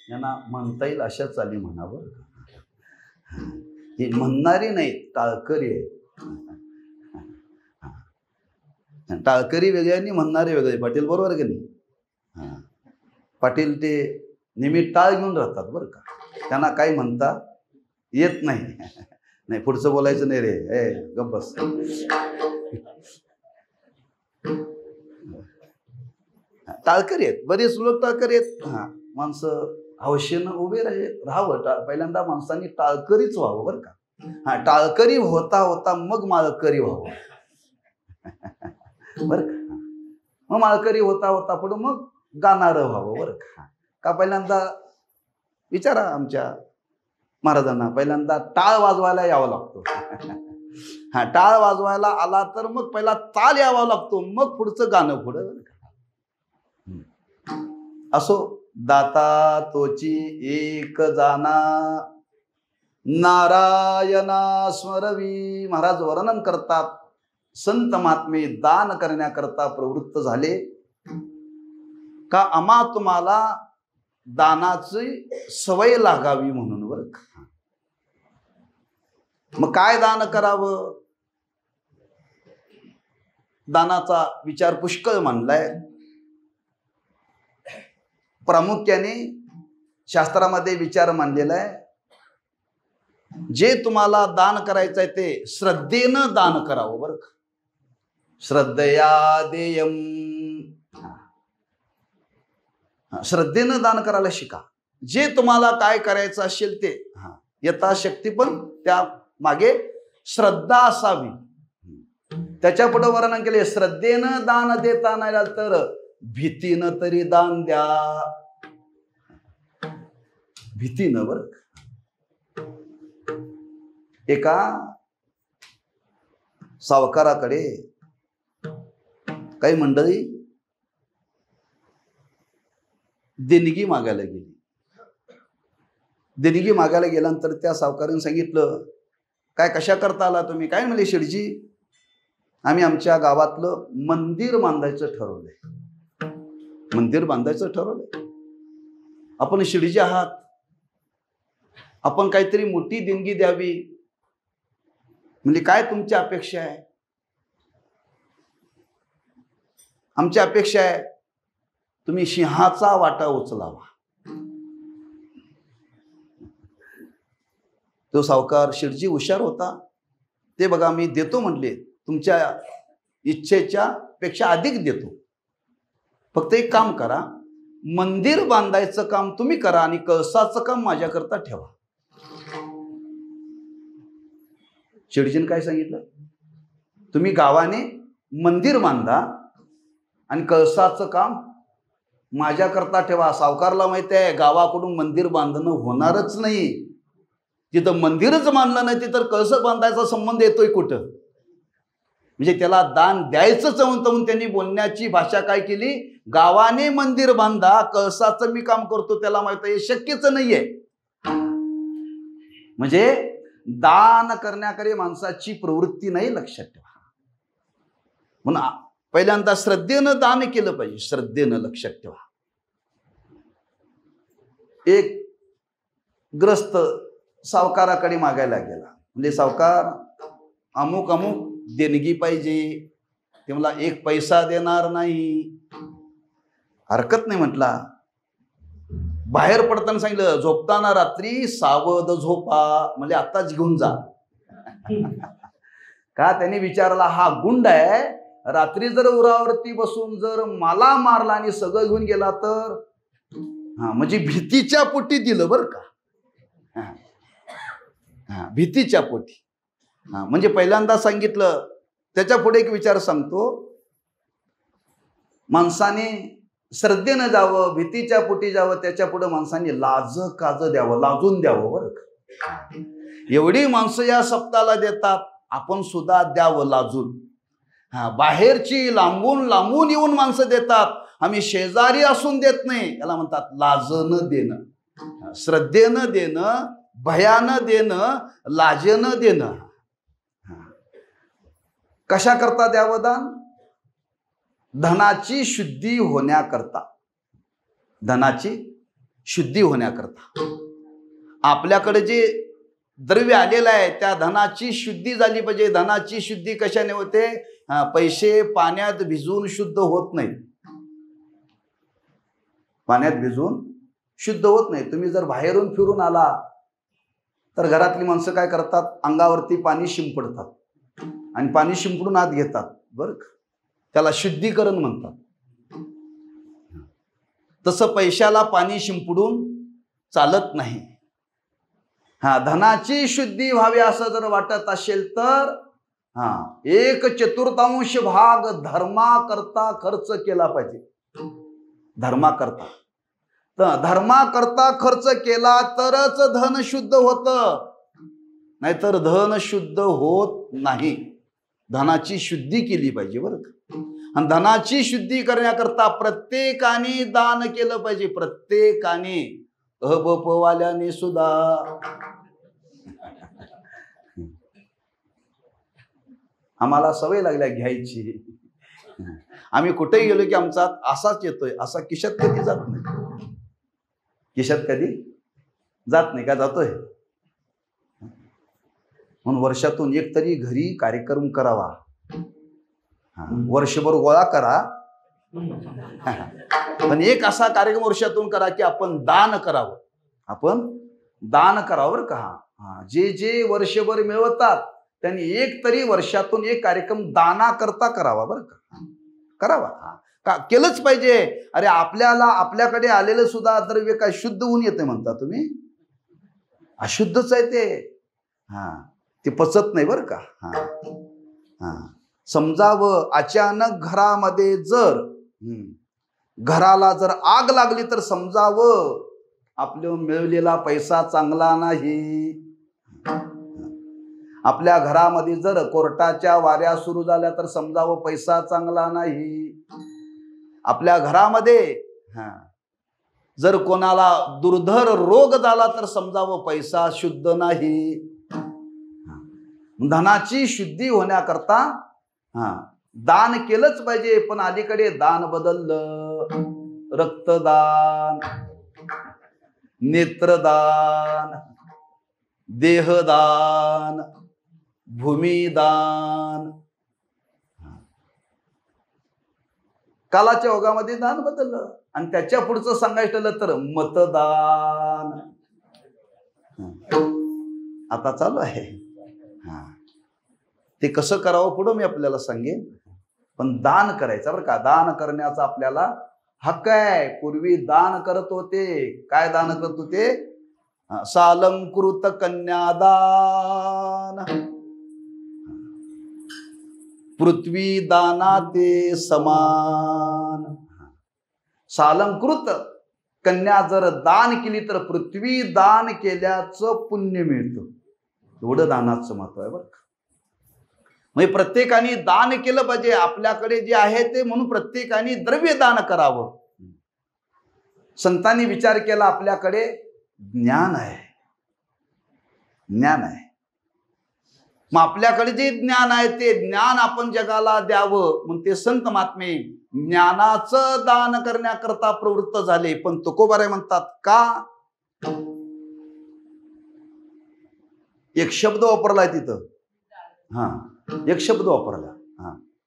यांना म्हणता येईल अशा चाली म्हणावं. हे म्हणणारी नाही, टाळकरी आहे. टाळकरी वेगळे आणि म्हणणारे वेगळे. पाटील बरोबर की नाही? पाटील ते नेहमी टाळ घेऊन राहतात बरं का. त्यांना काही म्हणता येत नाही. नाही पुढचं बोलायचं नाही रे, ए गप्प बस. टाळकरी आहेत, बरेच लोक टाळकरी आहेत. माणसं हौशेनं उभे राहावं. पहिल्यांदा माणसांनी टाळकरीच व्हावं बरं का. टाळकरी होता होता मग माळकरी व्हावं बरं का. मग माळकरी होता होता पुढं मग गाणारं व्हावं बरं का. का पहिल्यांदा विचारा आमच्या महाराजांना, पहिल्यांदा टाळ वाजवायला यावं लागतो. टाळ वाजवायला आला तर मग पहिला ताल यावा लागतो, मग पुढचं गाणं पुढं. असो, दाता तोची एक जाना, नारायणा स्मरवी. महाराज वर्णन करतात, संत महात्मे दान करण्याकरता प्रवृत्त झाले का आम्हा तुम्हाला दानाची सवय लागावी म्हणून बरं का. मग काय दान करावं? दानाचा विचार पुष्कळ मांडलाय. प्रामुख्याने शास्त्रामध्ये विचार मांडलेला आहे, जे तुम्हाला दान करायचं आहे ते श्रद्धेनं दान करावं बरं का. श्रद्धया देयम. श्रद्धेनं दान करायला शिका. जे तुम्हाला काय करायचं असेल ते यथाशक्ती, पण त्या मागे श्रद्धा असावी. त्याच्या पुढे वर्णन केले, श्रद्धेनं दान देता नाही तर भीतीनं तरी दान द्या. भीतीनं बरं. एका सावकाराकडे काही मंडळी देणगी मागायला गेली. देणगी मागायला गेल्यानंतर त्या सावकाराने सांगितलं, काय कशा करता आला तुम्ही? काय म्हणले, शेठजी आम्ही आमच्या गावातलं मंदिर बांधायचं ठरवलंय. मंदिर बांधायचं ठरवलंय. आपण शेठजी आहात, आपण काहीतरी मोठी देणगी द्यावी. म्हणजे काय तुमची अपेक्षा आहे? आमची अपेक्षा आहे तुम्ही सिंहाचा वाटा उचलावा. तो सावकार शेठजी हुशार होता. ते बघा मी देतो म्हटले, तुमच्या इच्छेच्या पेक्षा अधिक देतो. फक्त एक काम करा, मंदिर बांधायचं काम तुम्ही करा आणि कळसाचं काम माझ्याकरता ठेवा. शेठजीने काय सांगितलं? तुम्ही गावाने मंदिर बांधा आणि कळसाचं काम माझ्याकरता ठेवा. सावकारला माहिती आहे गावाकडून मंदिर बांधणं होणारच नाही. जिथं मंदिरच बांधलं नाही तिथं कळस बांधायचा संबंध येतोय कुठं? म्हणजे त्याला दान द्यायचंच म्हणून त्यांनी बोलण्याची भाषा काय केली? गावाने मंदिर बांधा, कळसाचं मी काम करतो. त्याला माहित आहे शक्यच नाहीये. म्हणजे दान करण्याकडे माणसाची प्रवृत्ती नाही, लक्षात ठेवा. म्हणून पहिल्यांदा श्रद्धेनं दान केलं पाहिजे, श्रद्धेनं, लक्षात ठेवा. एक ग्रस्त सावकाराकडे मागायला गेला. म्हणजे सावकार अमुक अमुक देणगी पाहिजे. ते मला एक पैसा देणार नाही. हरकत नाही म्हटला. बाहेर पडताना सांगितलं झोपताना रात्री सावध झोपा, म्हणजे आताच घेऊन जा. का? त्यांनी विचारला हा गुंड आहे, रात्री जर उरावरती बसून जर मला मारला आणि सगळं घेऊन गेला तर? म्हणजे भीतीच्या पोटी दिलं बरं का. भीतीच्या पोटी. म्हणजे पहिल्यांदा सांगितलं. त्याच्या पुढे एक विचार सांगतो. माणसाने श्रद्धेनं जावं, भीतीच्या पोटी जावं. त्याच्या पुढे माणसाने लाज काज द्यावं, लाजून द्यावं बरं का. एवढी माणसं या सप्ताहाला देतात, आपण सुद्धा द्यावं लाजून. बाहेरची लांबून लांबून येऊन माणसं देतात, आम्ही शेजारी असून देत नाही. याला म्हणतात लाजनं देणं, श्रद्धेनं देणं, भयानं देणं, लाजेनं देणं. कशा करता द्यावं दान? धनाची शुद्धी होण्याकरता. धनाची शुद्धी होण्याकरता. आपल्याकडे जे द्रव्य आलेलं आहे त्या धनाची शुद्धी झाली पाहिजे. धनाची शुद्धी कशाने होते? पैसे पाण्यात भिजून शुद्ध होत नाही. पाण्यात भिजून शुद्ध होत नाही. तुम्ही जर बाहेरून फिरून आला तर घरातली माणसं काय करतात? अंगावरती पाणी शिंपडतात आणि पाणी शिंपडून आत घेतात बरं का. त्याला शुद्धीकरण म्हणतात. तसं पैशाला पाणी शिंपडून चालत नाही. धनाची शुद्धी व्हावी असं जर वाटत असेल तर 1/4 भाग धर्माकरता खर्च केला पाहिजे. धर्माकरता. तर धर्माकरता खर्च केला तरच धन शुद्ध होतं, नाहीतर धन शुद्ध होत नाही. धनाची शुद्धी केली पाहिजे बरं का. आणि धनाची शुद्धी करण्याकरता प्रत्येकाने दान केलं पाहिजे. प्रत्येकाने, वाल्याने सुद्धा. आम्हाला सवय लागल्या घ्यायची. आम्ही कुठेही गेलो की आमचा असाच येतोय, असा खिशात कधी जात नाही. खिशात कधी जात नाही. का जातोय? म्हणून वर्षातून एक तरी घरी कार्यक्रम करावा. वर्षभर गोळा करा, पण एक असा कार्यक्रम वर्षातून करा की आपण दान करावं. आपण दान करावं का. जे जे वर्षभर मिळवतात त्यांनी एक तरी वर्षातून एक कार्यक्रम दाना करता करावा बरं का. करावा. का केलंच पाहिजे. अरे आपल्याकडे आलेलं सुद्धा द्रव्य काय शुद्ध होऊन येते म्हणता तुम्ही? अशुद्धच आहे ते. ते पचत नाही बरं का. समजावं, अचानक घरामध्ये जर घराला जर आग लागली तर समजावं आपल्या मिळवलेला पैसा चांगला नाही. आपल्या घरामध्ये जर कोर्टाच्या वाऱ्या सुरू झाल्या तर समजावं पैसा चांगला नाही. आपल्या घरामध्ये जर कोणाला दुर्धर रोग झाला तर समजावं पैसा शुद्ध नाही. धनाची शुद्धी होण्याकरता दान केलंच पाहिजे. पण अलीकडे दान बदललं. रक्तदान, नेत्रदान, देहदान, भूमिदान. कालाच्या ओघामध्ये दान बदललं आणि त्याच्या पुढचं सांगायचं ठरलं तर मतदान आता चालू आहे. ते कसं करावं पुढं मी आपल्याला सांगेन, पण दान करायचं बरं का. दान करण्याचा आपल्याला हक्क आहे. पूर्वी दान करत होते. काय दान करत होते? सालंकृत कन्यादान, पृथ्वी दानाते समान. सालंकृत कन्या जर दान केली तर पृथ्वी दान केल्याचं पुण्य मिळतं. एवढं दानाचं महत्व आहे बरं का. म्हणजे प्रत्येकाने दान केलं पाहिजे. आपल्याकडे जे आहे ते, म्हणून प्रत्येकाने द्रव्य दान करावं. संतांनी विचार केला आपल्याकडे ज्ञान आहे, ज्ञान आहे. मग आपल्याकडे जे ज्ञान आहे ते ज्ञान आपण जगाला द्यावं. म्हणून ते संत महात्मे ज्ञानाचं दान करण्याकरता प्रवृत्त झाले. पण तुकोबाराय म्हणतात का? एक शब्द वापरलाय तिथं. एक शब्द वापरला.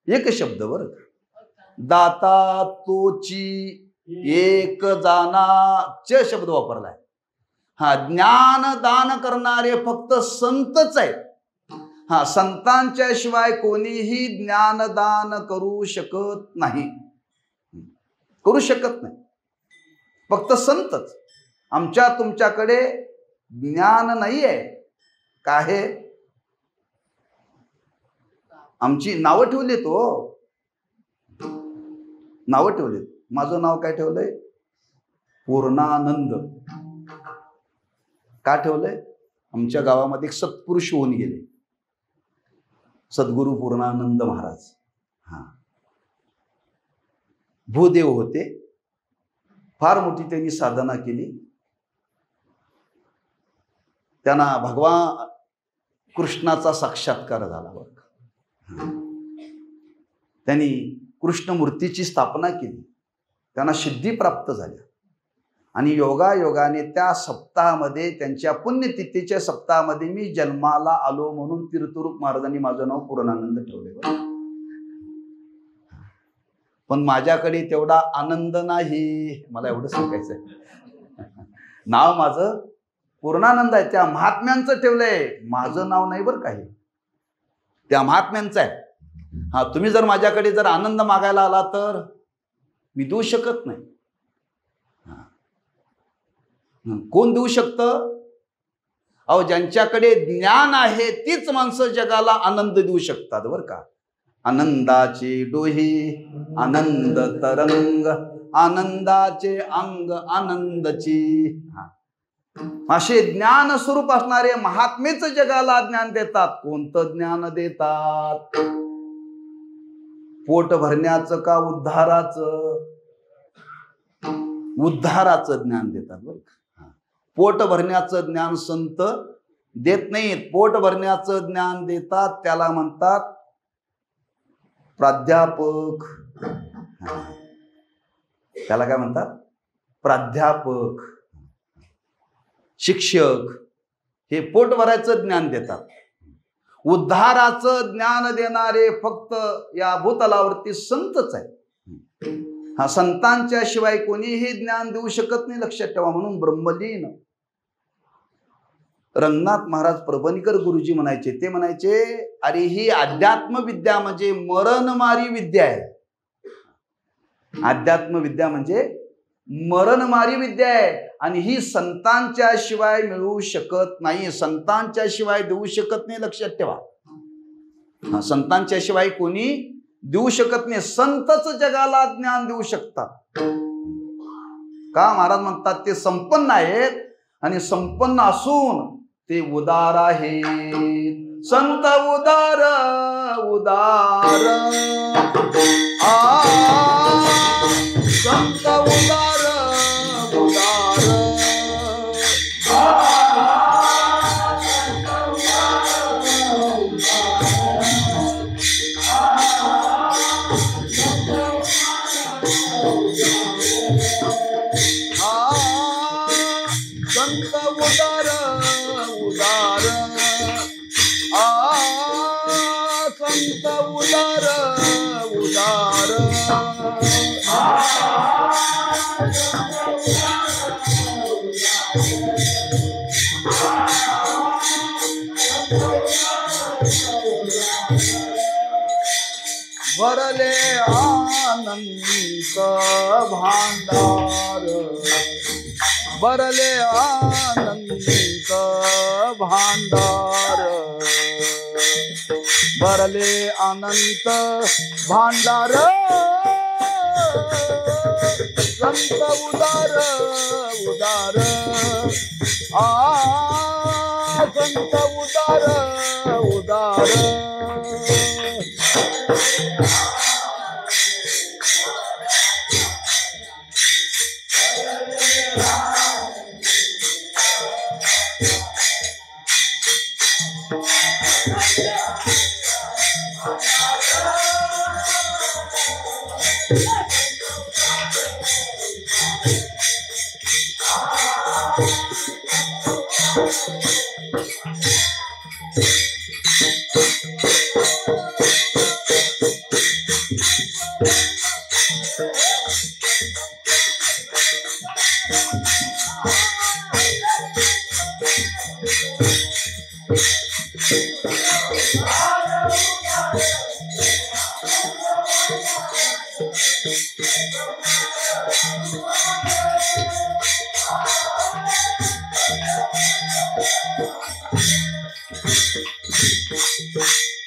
एक शब्द बरं का. दाता तोची एक जानाचे शब्द वापरलाय. ज्ञान दान करणारे फक्त संतच आहेत. संतांच्या शिवाय कोणीही ज्ञानदान करू शकत नाही, करू शकत नाही. फक्त संतच. आमच्या तुमच्याकडे ज्ञान नाही आहे. काय? आमची नावं ठेवलीत हो, नावं ठेवलीत. माझं नाव काय ठेवलंय? पूर्णानंद. का ठेवलंय? आमच्या गावामध्ये एक सत्पुरुष होऊन गेले, सद्गुरू पूर्णानंद महाराज. भूदेव होते. फार मोठी त्यांनी साधना केली. त्यांना भगवान कृष्णाचा साक्षात्कार झाला बरं का. त्यांनी कृष्णमूर्तीची स्थापना केली. त्यांना सिद्धी प्राप्त झाल्या. आणि योगायोगाने त्या सप्ताहामध्ये, त्यांच्या पुण्यतिथीच्या सप्ताहामध्ये मी जन्माला आलो म्हणून तीर्थरूप महाराजांनी माझं नाव पूर्णानंद ठेवले. पण माझ्याकडे तेवढा आनंद नाही. मला एवढं सांगायचंय. नाव माझं पूर्णानंद आहे. त्या महात्म्यांचं ठेवलंय. माझं नाव नाही बरं काही. त्या महात्म्यांचं आहे. तुम्ही जर माझ्याकडे जर आनंद मागायला आला तर मी देऊ शकत नाही. कोण देऊ शकतं? अहो, ज्यांच्याकडे ज्ञान आहे तीच माणसं जगाला आनंद देऊ शकतात बरं का. आनंदाचे डोही आनंद तरंग, आनंदाचे अंग आनंदची. असे ज्ञान स्वरूप असणारे महात्मेच जगाला ज्ञान देतात. कोणतं ज्ञान देतात? पोट भरण्याचं का उद्धाराचं? उद्धाराचं ज्ञान देतात बरं का. पोट भरण्याचं ज्ञान संत देत नाहीत. पोट भरण्याचं ज्ञान देतात त्याला म्हणतात प्राध्यापक. त्याला काय म्हणतात? प्राध्यापक, शिक्षक. हे पोट भरायचं ज्ञान देतात. उद्धाराचं ज्ञान देणारे फक्त या भूतलावरती संतच आहेत. संतांच्या शिवाय कोणीही ज्ञान देऊ शकत नाही, लक्षात ठेवा. म्हणून ब्रह्मलीन रंगनाथ महाराज परभणीकर गुरुजी म्हणायचे. ते म्हणायचे, अरे ही अध्यात्म विद्या म्हणजे मरणमारी विद्या आहे. अध्यात्म विद्या म्हणजे मरणमारी विद्या आहे. आणि ही संतांच्या शिवाय मिळू शकत नाही, संतांच्या शिवाय देऊ शकत नाही, लक्षात ठेवा. संतांच्या शिवाय कोणी देऊ शकत नाही. संतच जगाला ज्ञान देऊ शकतात. का? महाराज म्हणतात ते संपन्न आहेत. आणि संपन्न असून ते उदार आहेत. संत उदार उदार, संत उदार उदार, संत उदार उदार, भरले आनंद भांडार, भरले आनंद भांडार, भरले अनंत भांडार, संत उदार उदार, संत उदार उदार.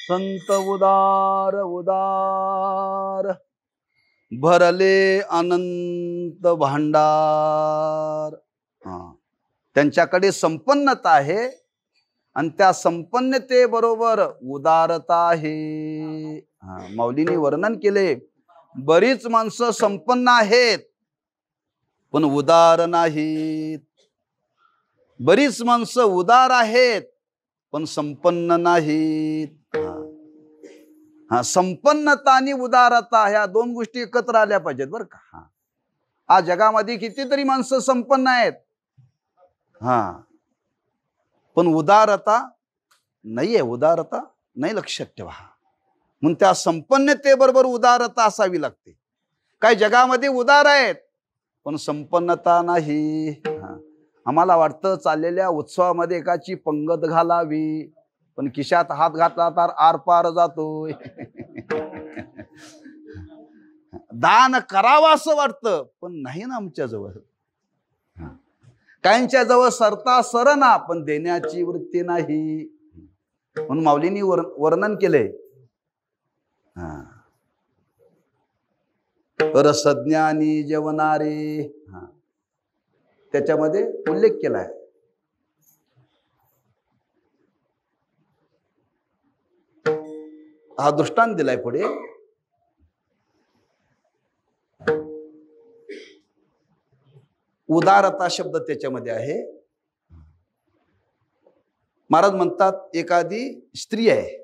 संत उदार उदार, भरले अनंत भांडार. त्यांच्याकडे संपन्नता आहे आणि त्या संपन्नतेबरोबर उदारता आहे. माऊलींनी वर्णन केले, बरीच माणसं संपन्न आहेत पण उदार नाहीत. बरीच माणसं उदार आहेत पण संपन्न नाहीत. संपन्नता आणि उदारता ह्या दोन गोष्टी एकत्र आल्या पाहिजेत बरं का. आज जगामध्ये कितीतरी माणसं संपन्न आहेत, पण उदारता नाहीये. उदारता नाही, लक्षात ठेवा. म्हणून त्या संपन्नतेबरोबर उदारता असावी लागते. काही जगामध्ये उदार आहेत पण संपन्नता नाही. आम्हाला वाटतं चाललेल्या उत्सवामध्ये एकाची पंगत घालावी, पण खिशात हात घातला तर आरपार जातोय. दान करावं असं वाटतं पण नाही ना आमच्या जवळ. काहींच्या जवळ सरता सरना पण देण्याची वृत्ती नाही. म्हणून माऊलींनी वर्णन केले, रसज्ञानी जेवणारे, त्याच्यामध्ये उल्लेख केलाय. हा दृष्टांत दिलाय पुढे. उदारता शब्द त्याच्यामध्ये आहे. महाराज म्हणतात, एखादी स्त्री आहे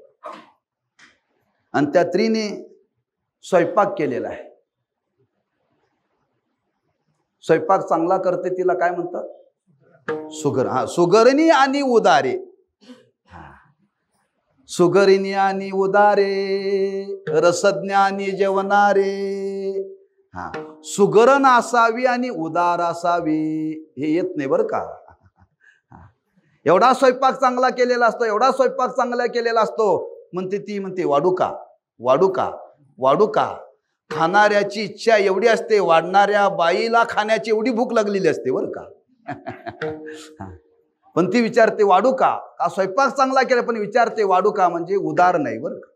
आणि त्या स्त्रीने स्वयंपाक केलेला आहे. स्वयंपाक चांगला करते, तिला काय म्हणतात? सुगर. सुगरणी आणि उदारे. सुगरिणी आणि उदारे, रसज्ञानी जेवणारे. सुगरण असावी आणि उदार असावी, हे येत नाही बरं का. एवढा स्वयंपाक चांगला केलेला असतो, एवढा स्वयंपाक चांगला केलेला असतो, म्हणते ती म्हणते वाढू का वाढू का वाढू का. खाणाऱ्याची इच्छा एवढी असते, वाढणाऱ्या बाईला खाण्याची एवढी भूक लागलेली असते बरं का. पण ती विचारते वाढू का. का स्वयंपाक चांगला केला पण विचारते वाढू का, म्हणजे उदार नाही बरं का.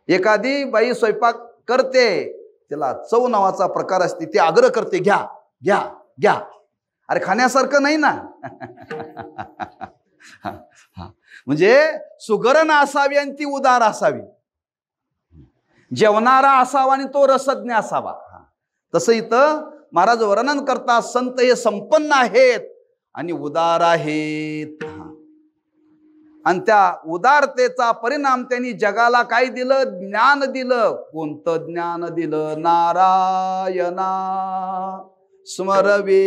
एखादी बाई स्वयंपाक करते, त्याला चव नावाचा प्रकार असते, ती आग्रह करते घ्या घ्या घ्या. अरे खाण्यासारखं नाही ना. म्हणजे सुगरण असावी आणि ती उदार असावी. जेवणारा असावा आणि तो रसज्ञ असावा. तसं इथं महाराज वर्णन करतात, संत हे संपन्न आहेत आणि उदार आहेत. आणि त्या उदारतेचा परिणाम त्यांनी जगाला काय दिलं? ज्ञान दिलं. कोणतं ज्ञान दिलं? नारायणा स्मरवे.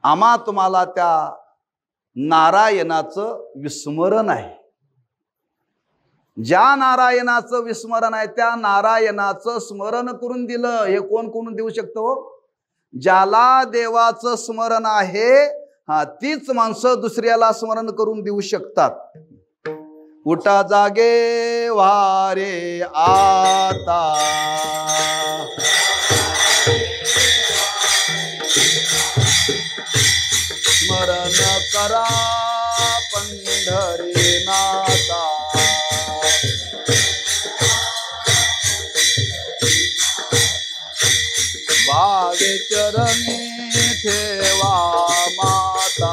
आम्हा तुम्हाला त्या नारायणाचं विस्मरण आहे. ज्या नारायणाचं विस्मरण आहे त्या नारायणाचं स्मरण करून दिलं. हे कोण करून देऊ शकतो? ज्याला देवाचं स्मरण आहे तीच माणसं दुसऱ्याला स्मरण करून देऊ शकतात. उठा जागे वारे आता, स्मरण करा पंढरीनाथा. भावे चरणी ठेवा माता,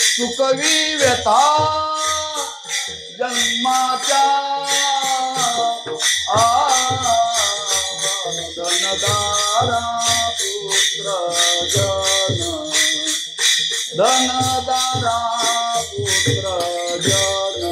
सुखवी व्यथा जन्माच्या धनदारा पुत्र जन, धनदारा पुत्र जन.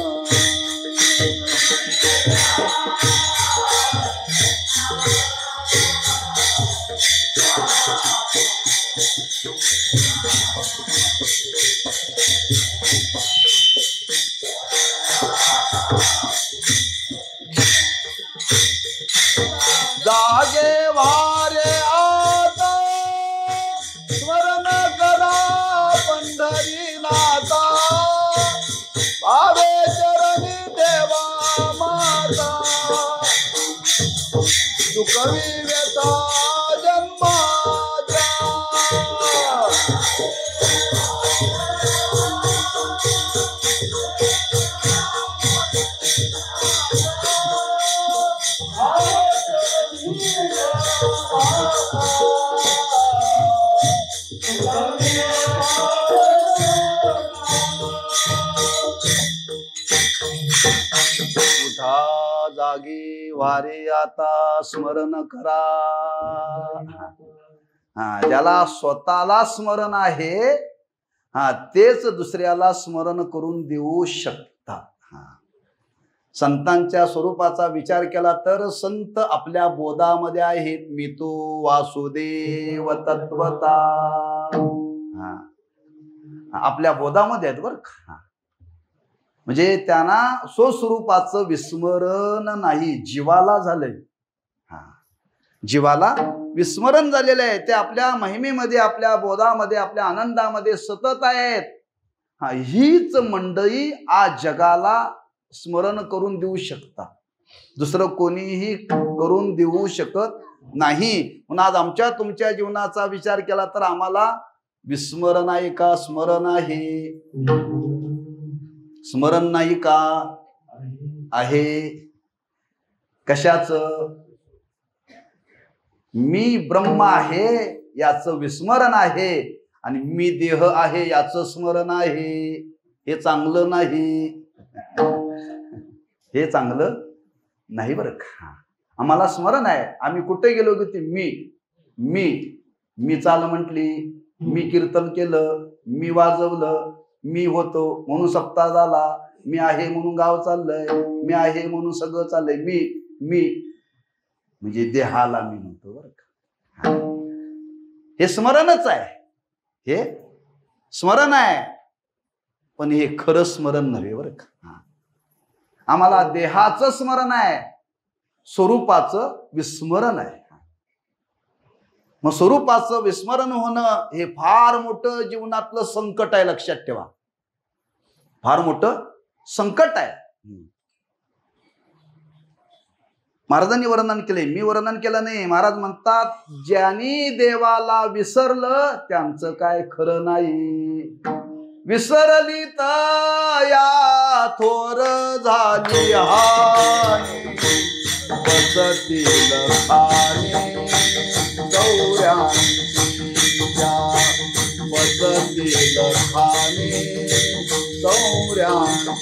जागे वारे आता, स्मरण करा पंढरीनाथा. भावे चरणी देवा माता, दुखवी व्यथा जन्माच्या. उठा जागी वारे आता, स्मरण करा. ज्याला स्वतःला स्मरण आहे तेच दुसऱ्याला स्मरण करून देऊ शकतात. संतांच्या स्वरूपाचा विचार केला तर संत आपल्या बोधामध्ये आहेत. मी तो वासुदेव तत्वता आपल्या बोधामध्ये आहेत बरं का. म्हणजे त्यांना स्वस्वरूपाचं विस्मरण नाही, जीवाला झालंय. जीवाला विस्मरण झालेलं आहे. ते आपल्या महिमेमध्ये, आपल्या बोधामध्ये, आपल्या आनंदामध्ये सतत आहेत. हीच मंडळी आज जगाला स्मरण करून देऊ शकतात, दुसरं कोणीही करून देऊ शकत नाही. म्हणून आज आमच्या तुमच्या जीवनाचा विचार केला तर आम्हाला विस्मरण आहे का स्मरण आहे? स्मरण नाही का आहे? कशाचं? मी ब्रह्म आहे याचं विस्मरण आहे आणि मी देह आहे याचं स्मरण आहे. हे चांगलं नाही, हे चांगलं नाही बरं का. आम्हाला स्मरण आहे. आम्ही कुठे गेलो की ते मी मी मी चाल म्हटली, मी कीर्तन केलं, मी वाजवलं, मी होतो म्हणून सप्ताह झाला, मी आहे म्हणून गाव चाललंय, मी आहे म्हणून सगळं चाललंय. मी मी म्हणजे देहाला मी म्हणतो बरं का. हे स्मरणच आहे, हे स्मरण आहे, पण हे खरं स्मरण नव्हे बरं का. आम्हाला देहाचं स्मरण आहे, स्वरूपाचं विस्मरण आहे. मग स्वरूपाचं विस्मरण होणं हे फार मोठं जीवनातलं संकट आहे. लक्षात ठेवा, फार मोठं संकट आहे. महाराजांनी वर्णन केले, मी वर्णन केलं नाही. महाराज म्हणतात, ज्यांनी देवाला विसरलं त्यांचं काय खरं नाही. विसरली या थोर झाली हानी, बसतील खाणे चौऱ्यांच्या, बसतील खाणे चौऱ्यांच्या.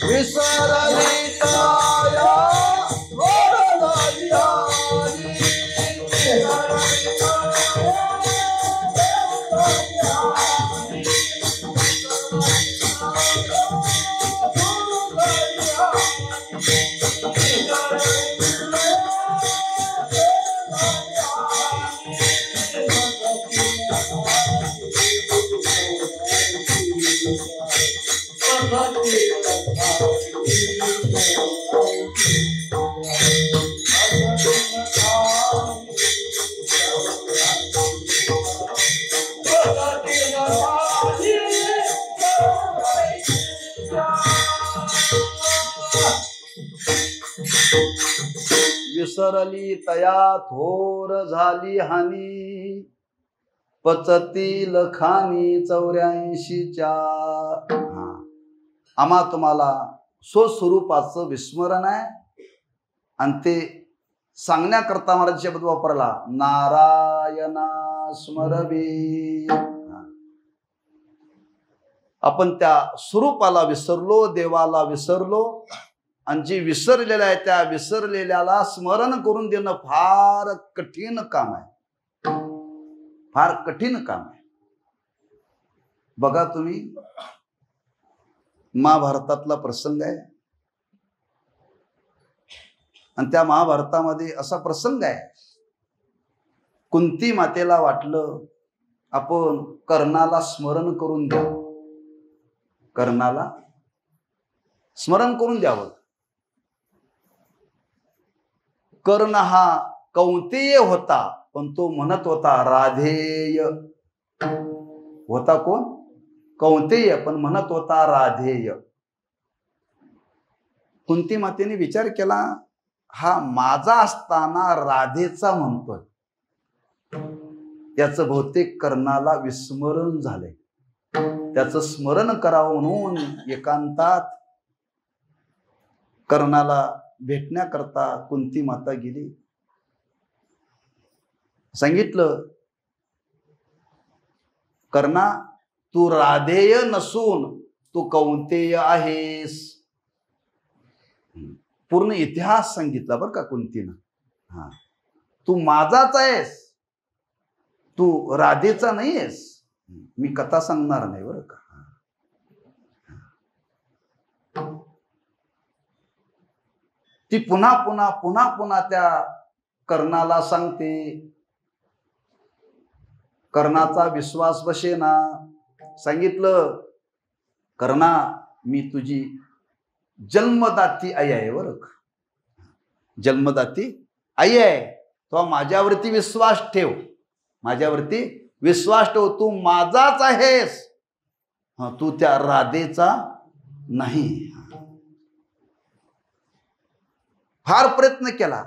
विसरली या विसरली तया थोर झाली हानी, पचतील खानी 84च्या. आम्हा तुम्हाला स्वस्वरूपाचं विस्मरण आहे आणि ते सांगण्याकरता महाराज शब्द वापरला, नारायणा स्मरवी. आपण त्या स्वरूपाला विसरलो, देवाला विसरलो, आणि जी विसरलेलं आहे त्या विसरलेल्याला स्मरण करून देणं फार कठीण काम आहे, फार कठीण काम आहे. बघा तुम्ही, महाभारतातला प्रसंग आहे आणि त्या महाभारतामध्ये असा प्रसंग आहे, कुंती मातेला वाटलं आपण कर्णाला स्मरण करून द्यावं, कर्णाला स्मरण करून द्यावं. कर्ण हा कौंतेय होता, पण तो म्हणत होता राधेय होता. कोण? कौंतेय, पण म्हणत होता राधेय. कुंती मातेने विचार केला, हा माझा असताना राधेचा म्हणतोय, याचं बहुतेक कर्णाला विस्मरण झालंय. त्याचं स्मरण करावं म्हणून एकांतात कर्णाला भेटण्याकरता कुंती माता गेली. सांगितलं, कर्णा तू राधेय नसून तू कौंतेय आहेस. पूर्ण इतिहास सांगितला बरं का कुंतीनं. हा, तू माझाच आहेस, तू राधेचा नाही आहेस. मी कथा सांगणार नाही बरं का. ती पुन्हा पुन्हा पुन्हा पुन्हा त्या कर्णाला सांगते. कर्णाचा विश्वास बसेना. सांगितलं, कर्णा मी तुझी जन्मदाती आई आहे बरं का, जन्मदाती आई आहे. तो माझ्यावरती विश्वास ठेव, माझ्यावरती विश्वास ठेव. तू माझाच आहेस, तू त्या राधेचा नाही. फार प्रयत्न केला.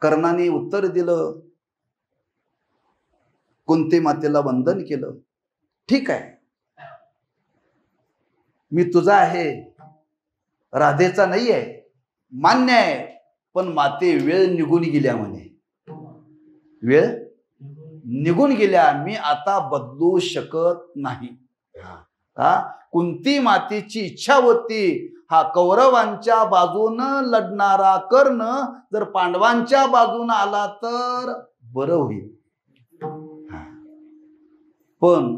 कर्णाने उत्तर दिलं, कुंती मातेला वंदन केलं. ठीक आहे, मी तुझा आहे, राधेचा नाही आहे, मान्य आहे. पण माते वेळ निघून गेल्या म्हणे, वेळ निघून गेल्या, मी आता बदलू शकत नाही. का? कुंती मातेची इच्छा होती, हा कौरवांच्या बाजूनं लढणारा कर्ण जर पांडवांच्या बाजूनं आला तर बरं होईल. पण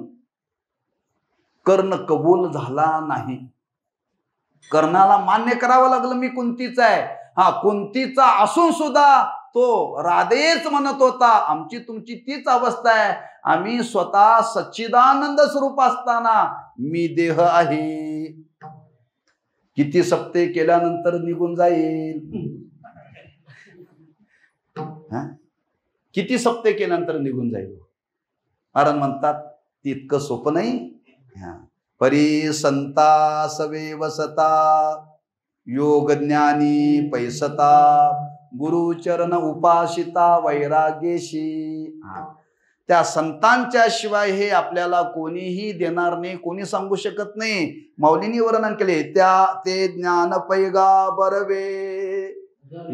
कर्ण कबूल झाला नाही. कर्णाला मान्य करावं लागलं, मी कुंतीचा आहे. हा, कुंतीचा असून सुद्धा तो राधेच म्हणत होता. आमची तुमची तीच अवस्था आहे. आम्ही स्वतः सच्चिदानंद स्वरूप असताना मी देह आहे. किती सप्ते केल्यानंतर निघून जाईल, किती सप्ते केल्यानंतर निघून जाईल. कारण म्हणतात तितकं सोपं नाही. परी संता सवे वसता, योग ज्ञानी पैसता, गुरुचरण उपासिता वैराग्यशी. त्या संतांच्या शिवाय हे आपल्याला कोणीही देणार नाही, कोणी सांगू शकत नाही. माऊलींनी वर्णन केले, त्या ते ज्ञान पैगा बरवे,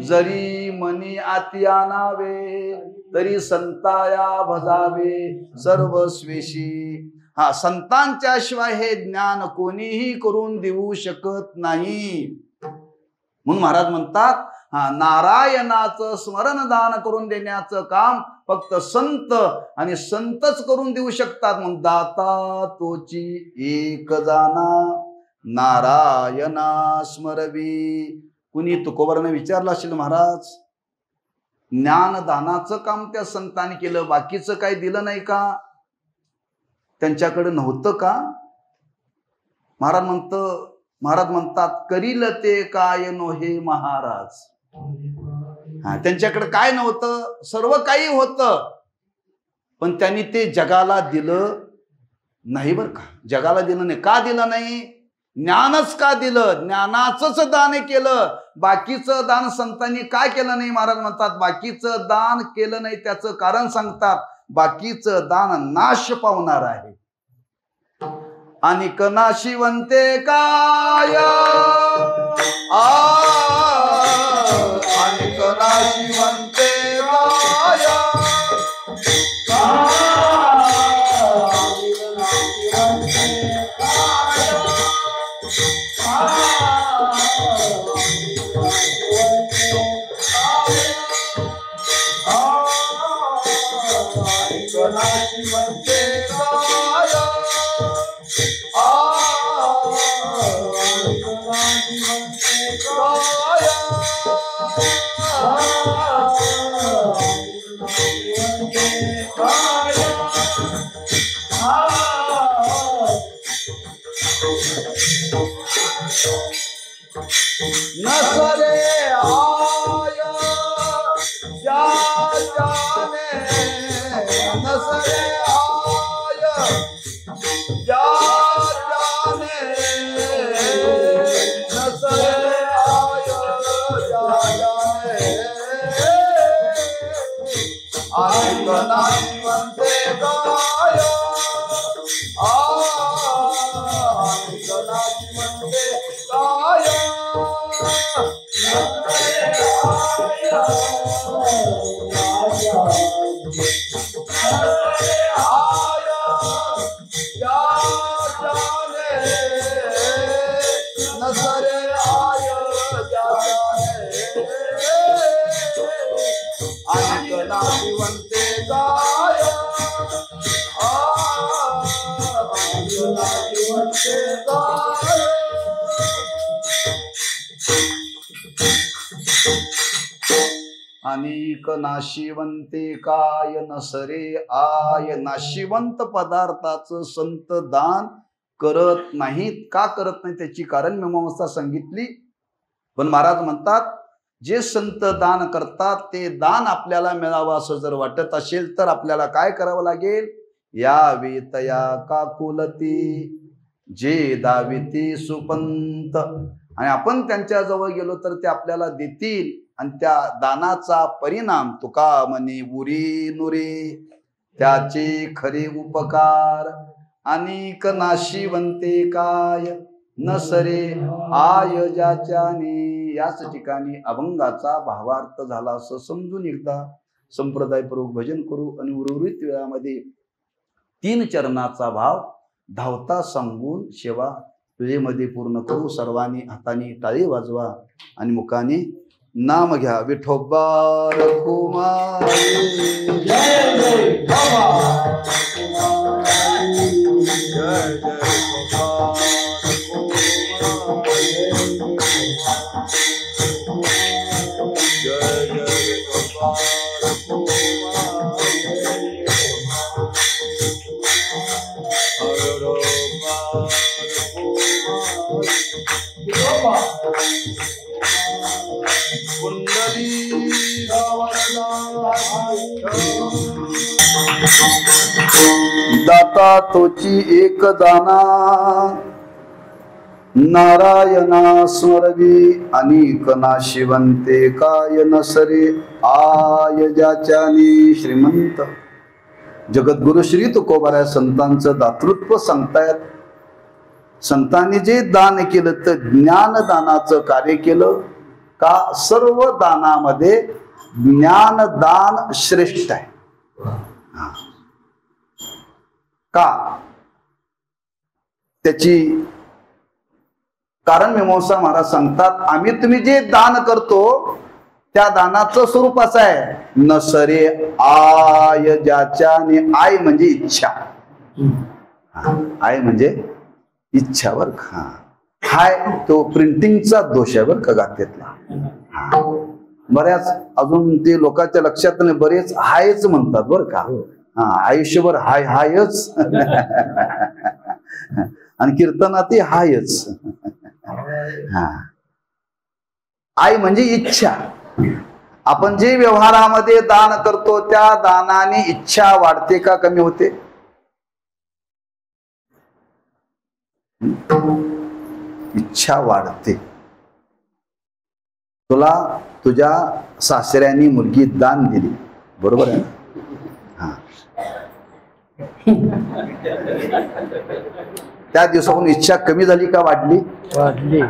जरी मनी आती आणावे, तरी संताया भजावे सर्वस्वेशी. हा, संतांच्या शिवाय हे ज्ञान कोणीही करून देऊ शकत नाही. म्हणून महाराज म्हणतात, हा, नारायणाचं स्मरणदान करून देण्याचं काम फक्त संत आणि संतच करून देऊ शकतात. म्हणून दाता तोची एक जाना, नारायणा स्मरवी. कुणी तुकोबराने विचारलं असेल, महाराज ज्ञानदानाचं काम त्या संतांनी केलं, बाकीचं काही दिलं नाही का? त्यांच्याकडे नव्हतं का? महाराज म्हणतात करील ते काय नो हे महाराज. त्यांच्याकडे काय नव्हतं? सर्व काही होतं, पण त्यांनी ते जगाला दिलं नाही बरं का. जगाला दिलं नाही. का दिलं नाही? ज्ञानच का दिलं? ज्ञानाचंच दान केलं. बाकीचं दान संतांनी काय केलं नाही? महाराज म्हणतात बाकीचं दान केलं नाही. त्याचं कारण सांगतात, बाकीचं दान नाश पावणार आहे. आणि नाशिवंते काय आणि नाशिवंते काय नसरे आया या जाने नसरे आया या जाने नसरे आया या जाने आणि नाशिवंते काय आणि नाशिवंते काय नाशिवंते काय नाशिवंते काय अनेक नाशिवंते काय नसरे आय. नाशिवंत पदार्थाचं संत दान करत नाहीत. का करत नाही त्याची कारण मीमांसा सांगितली. पण महाराज म्हणतात जे संत दान करतात ते दान आपल्याला मिळावं असं जर वाटत असेल तर आपल्याला काय करावं लागेल? या वेतया काकुलती जे दाविती सुपंत. आणि आपण त्यांच्या जवळ गेलो तर ते आपल्याला देतील. आणि त्या दानाचा परिणाम तुका म्हणे उरी नुरे त्याचे खरे उपकार. अनेक नाशिवंते काय नसरे आय ज्याच्याने. याच ठिकाणी अभंगाचा भावार्थ झाला असं समजून एकदा संप्रदायपूर्वक भजन करू. आणि उर्वरित वेळामध्ये 3 चरणाचा भाव धावता सांगून सेवा वेळेमध्ये पूर्ण करू. सर्वांनी हाताने टाळी वाजवा आणि मुखाने नाम घ्या. विठोबा रखुमाई जय जय बाबा जय जय दाता तोची एक दाना नारायणा स्मरवी. अनेक नाशिवंते काय नसरे आय ज्याच्याने. श्रीमंत जगद्गुरु श्री तुकोबाराय संतांचं दातृत्व सांगतायत. संतांनी जे दान केलं तर ज्ञानदानाचं कार्य केलं का? सर्व दानामध्ये ज्ञानदान श्रेष्ठ आहे. का? त्याची कारण मीमांसा महाराज सांगतात आम्ही तुम्ही जे दान करतो त्या दानाचं स्वरूप असं आहे. नसरे आय ज्याच्याने. आय म्हणजे इच्छा. आय म्हणजे इच्छा बर का. हाय तो प्रिंटिंगचा दोष आहे बर का गात्यातला. बऱ्याच अजून ते लोकांच्या लक्षात नाही. बरेच हायच म्हणतात बर का. आयुष्यभर हाय हायच आणि कीर्तनातही हायच. आय म्हणजे इच्छा. आपण जे व्यवहारामध्ये दान करतो त्या दानाने इच्छा वाढते का कमी होते? इच्छा वाढते. तुला तुझ्या सासऱ्यांनी मुलगी दान दिली, बरोबर आहे? त्या दिवसापासून इच्छा कमी झाली का वाढली? वाढली.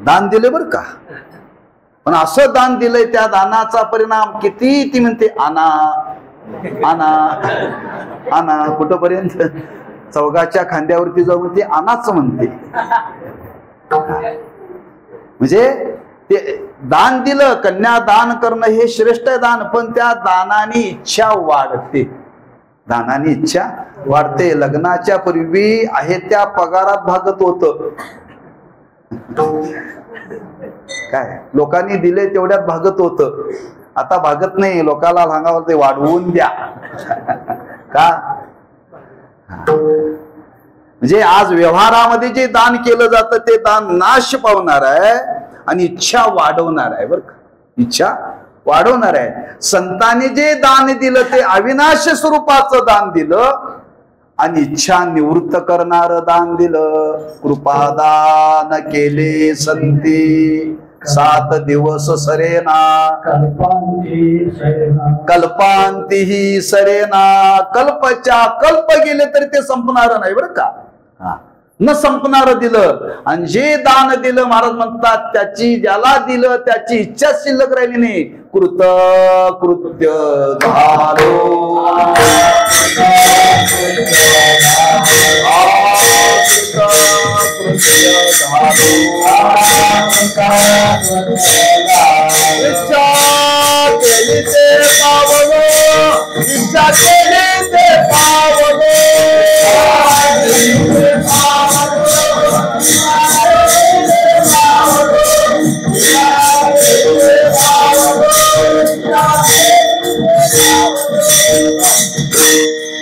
दान दिले बर का, पण असं दान दिलंय त्या दानाचा परिणाम किती? ती म्हणते आणा आणा आणा, कुठपर्यंत? चौघाच्या खांद्यावरती जाऊन ती आणाच म्हणते. म्हणजे ते दान दिलं, कन्या दान करणं हे श्रेष्ठ दान, पण त्या दानाने इच्छा वाढते. दानाने इच्छा वाढते. लग्नाच्या पूर्वी आहे त्या पगारात भागत होत. काय लोकांनी दिले तेवढ्यात भागत होत. आता भागत नाही. लोकांना सांगावं ते वाढवून द्या. का? म्हणजे आज व्यवहारामध्ये जे दान केलं जातं ते दान नाश पावणार आहे आणि इच्छा वाढवणार आहे. बरं का, इच्छा वाढवणार आहे. संतांनी जे दान दिलं ते अविनाश स्वरूपाचं दान दिलं आणि इच्छा निवृत्त करणार दान दिलं. कृपादान केले संती 7 दिवस सरेना, कल्पांतीही सरेना. कल्पच्या कल्प गेले तरी ते संपणार नाही बरं का. न संपणार दिलं. आणि जे दान दिलं महाराज म्हणतात त्याची, ज्याला दिलं त्याची इच्छा शिल्लक राहिली नाही. कृत कृत्य झालो, इच्छा केली ते पावलो, इच्छा केली ते पावलो.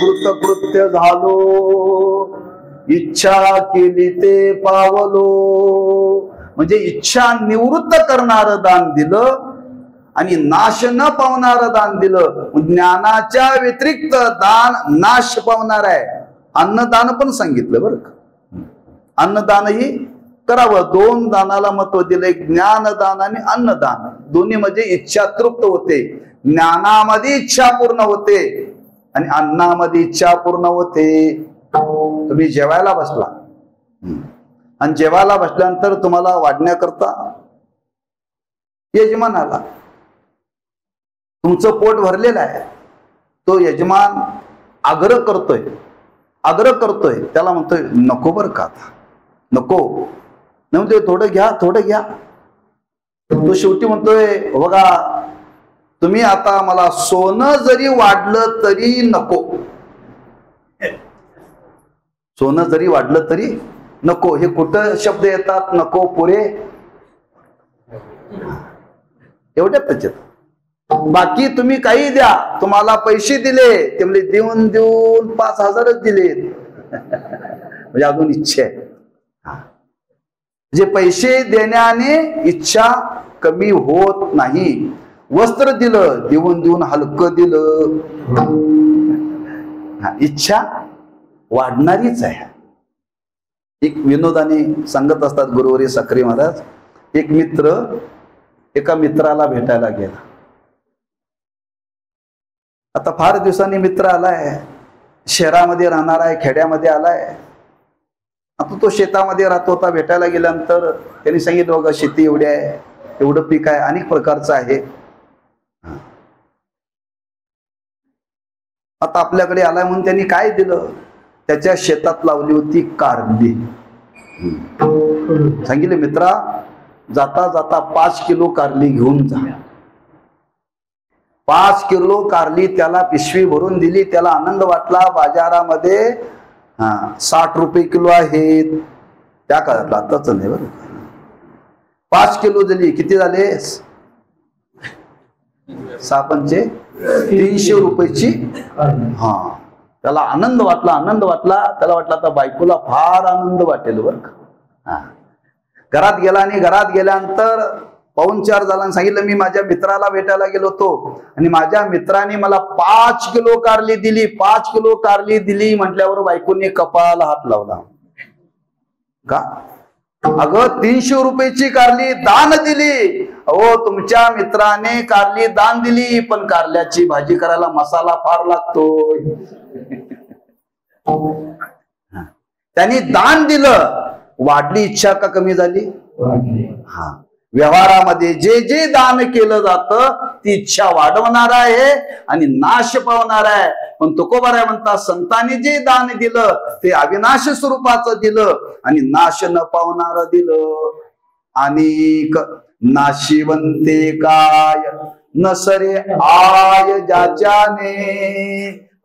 कृतकृत्य झालो, इच्छा केली ते पावलो. म्हणजे इच्छा निवृत्त करणारं दान दिलं आणि नाश न पावणारं दान दिलं. ज्ञानाच्या व्यतिरिक्त दान नाश पावणार आहे. अन्नदान पण सांगितलं बरं का. अन्नदानही करावं. 2 दानाला महत्व दिलं, एक ज्ञानदान आणि अन्नदान. दोन्ही मध्ये इच्छा तृप्त होते. ज्ञानामध्ये इच्छा पूर्ण होते आणि अन्नामध्ये इच्छा पूर्ण होते. तुम्ही जेवायला बसला आणि जेवायला बसल्यानंतर तुम्हाला वाढण्याकरता यजमान आला. तुमचं पोट भरलेलं आहे. तो यजमान आग्रह करतोय, त्याला म्हणतोय नको बर का, नको. म्हणतोय थोडं घ्या, थोडं घ्या. तो शेवटी म्हणतोय बघा, तुम्ही आता मला सोनं जरी वाढलं तरी नको, सोनं जरी वाढलं तरी नको. हे कुठं शब्द येतात? नको पुरे एवढ्यात त्याच्यात. बाकी तुम्ही काही द्या. तुम्हाला पैसे दिले ते म्हणजे देऊन 5,000च दिले. म्हणजे अजून इच्छा आहे. जे पैसे देण्याने इच्छा कमी होत नाही. वस्त्र दिलं, देऊन हलकं दिलं, इच्छा वाढणारीच आहे. एक विनोदाने सांगत असतात गुरुवारी साखरे महाराज, एक मित्र एका मित्राला भेटायला गेला. आता फार दिवसांनी मित्र आलाय, शहरामध्ये राहणार आहे, खेड्यामध्ये आलाय. आता तो शेतामध्ये राहतो होता. भेटायला गेल्यानंतर त्यांनी सांगितलं बघा शेती एवढी आहे, एवढं पीक आहे, अनेक प्रकारचं आहे. आता आपल्याकडे आलाय म्हणून त्यांनी काय दिलं? त्याच्या शेतात लावली होती कारली. सांगितले मित्रा, जाता जाता 5 किलो कारली घेऊन जा. 5 किलो कारली त्याला पिशवी भरून दिली. त्याला आनंद वाटला. बाजारामध्ये 60 रुपये किलो आहेत त्या काळातला, आताच नाही बरं. 5 किलो दिली. किती झाले? 6 पंचे 300 रुपयाची. हा, त्याला आनंद वाटला. त्याला वाटला आता बायकोला फार आनंद वाटेल बरं का. घरात गेला आणि घरात गेल्यानंतर पाहुणचार झाला आणि सांगितलं मी माझ्या मित्राला भेटायला गेलो होतो आणि माझ्या मित्राने मला 5 किलो कारली दिली. 5 किलो कारली दिली म्हटल्यावर बायकोने कपाळाला हात लावला. का? अगं 300 रुपयाची कारली दान दिली. अहो, तुमच्या मित्राने कारली दान दिली, पण कारल्याची भाजी करायला मसाला फार लागतोय. त्यांनी दान दिलं, वाढली इच्छा का कमी झाली? हा, व्यवहारामध्ये जे जे दान केलं जातं ती इच्छा वाढवणार आहे आणि नाश पावणार आहे. पण तुकोबाराय म्हणतात संतांनी जे दान दिलं ते अविनाश स्वरूपाचं दिलं आणि नाश न पावणार दिलं. आणि नाशिवंते काय नसरे आय ज्याच्याने.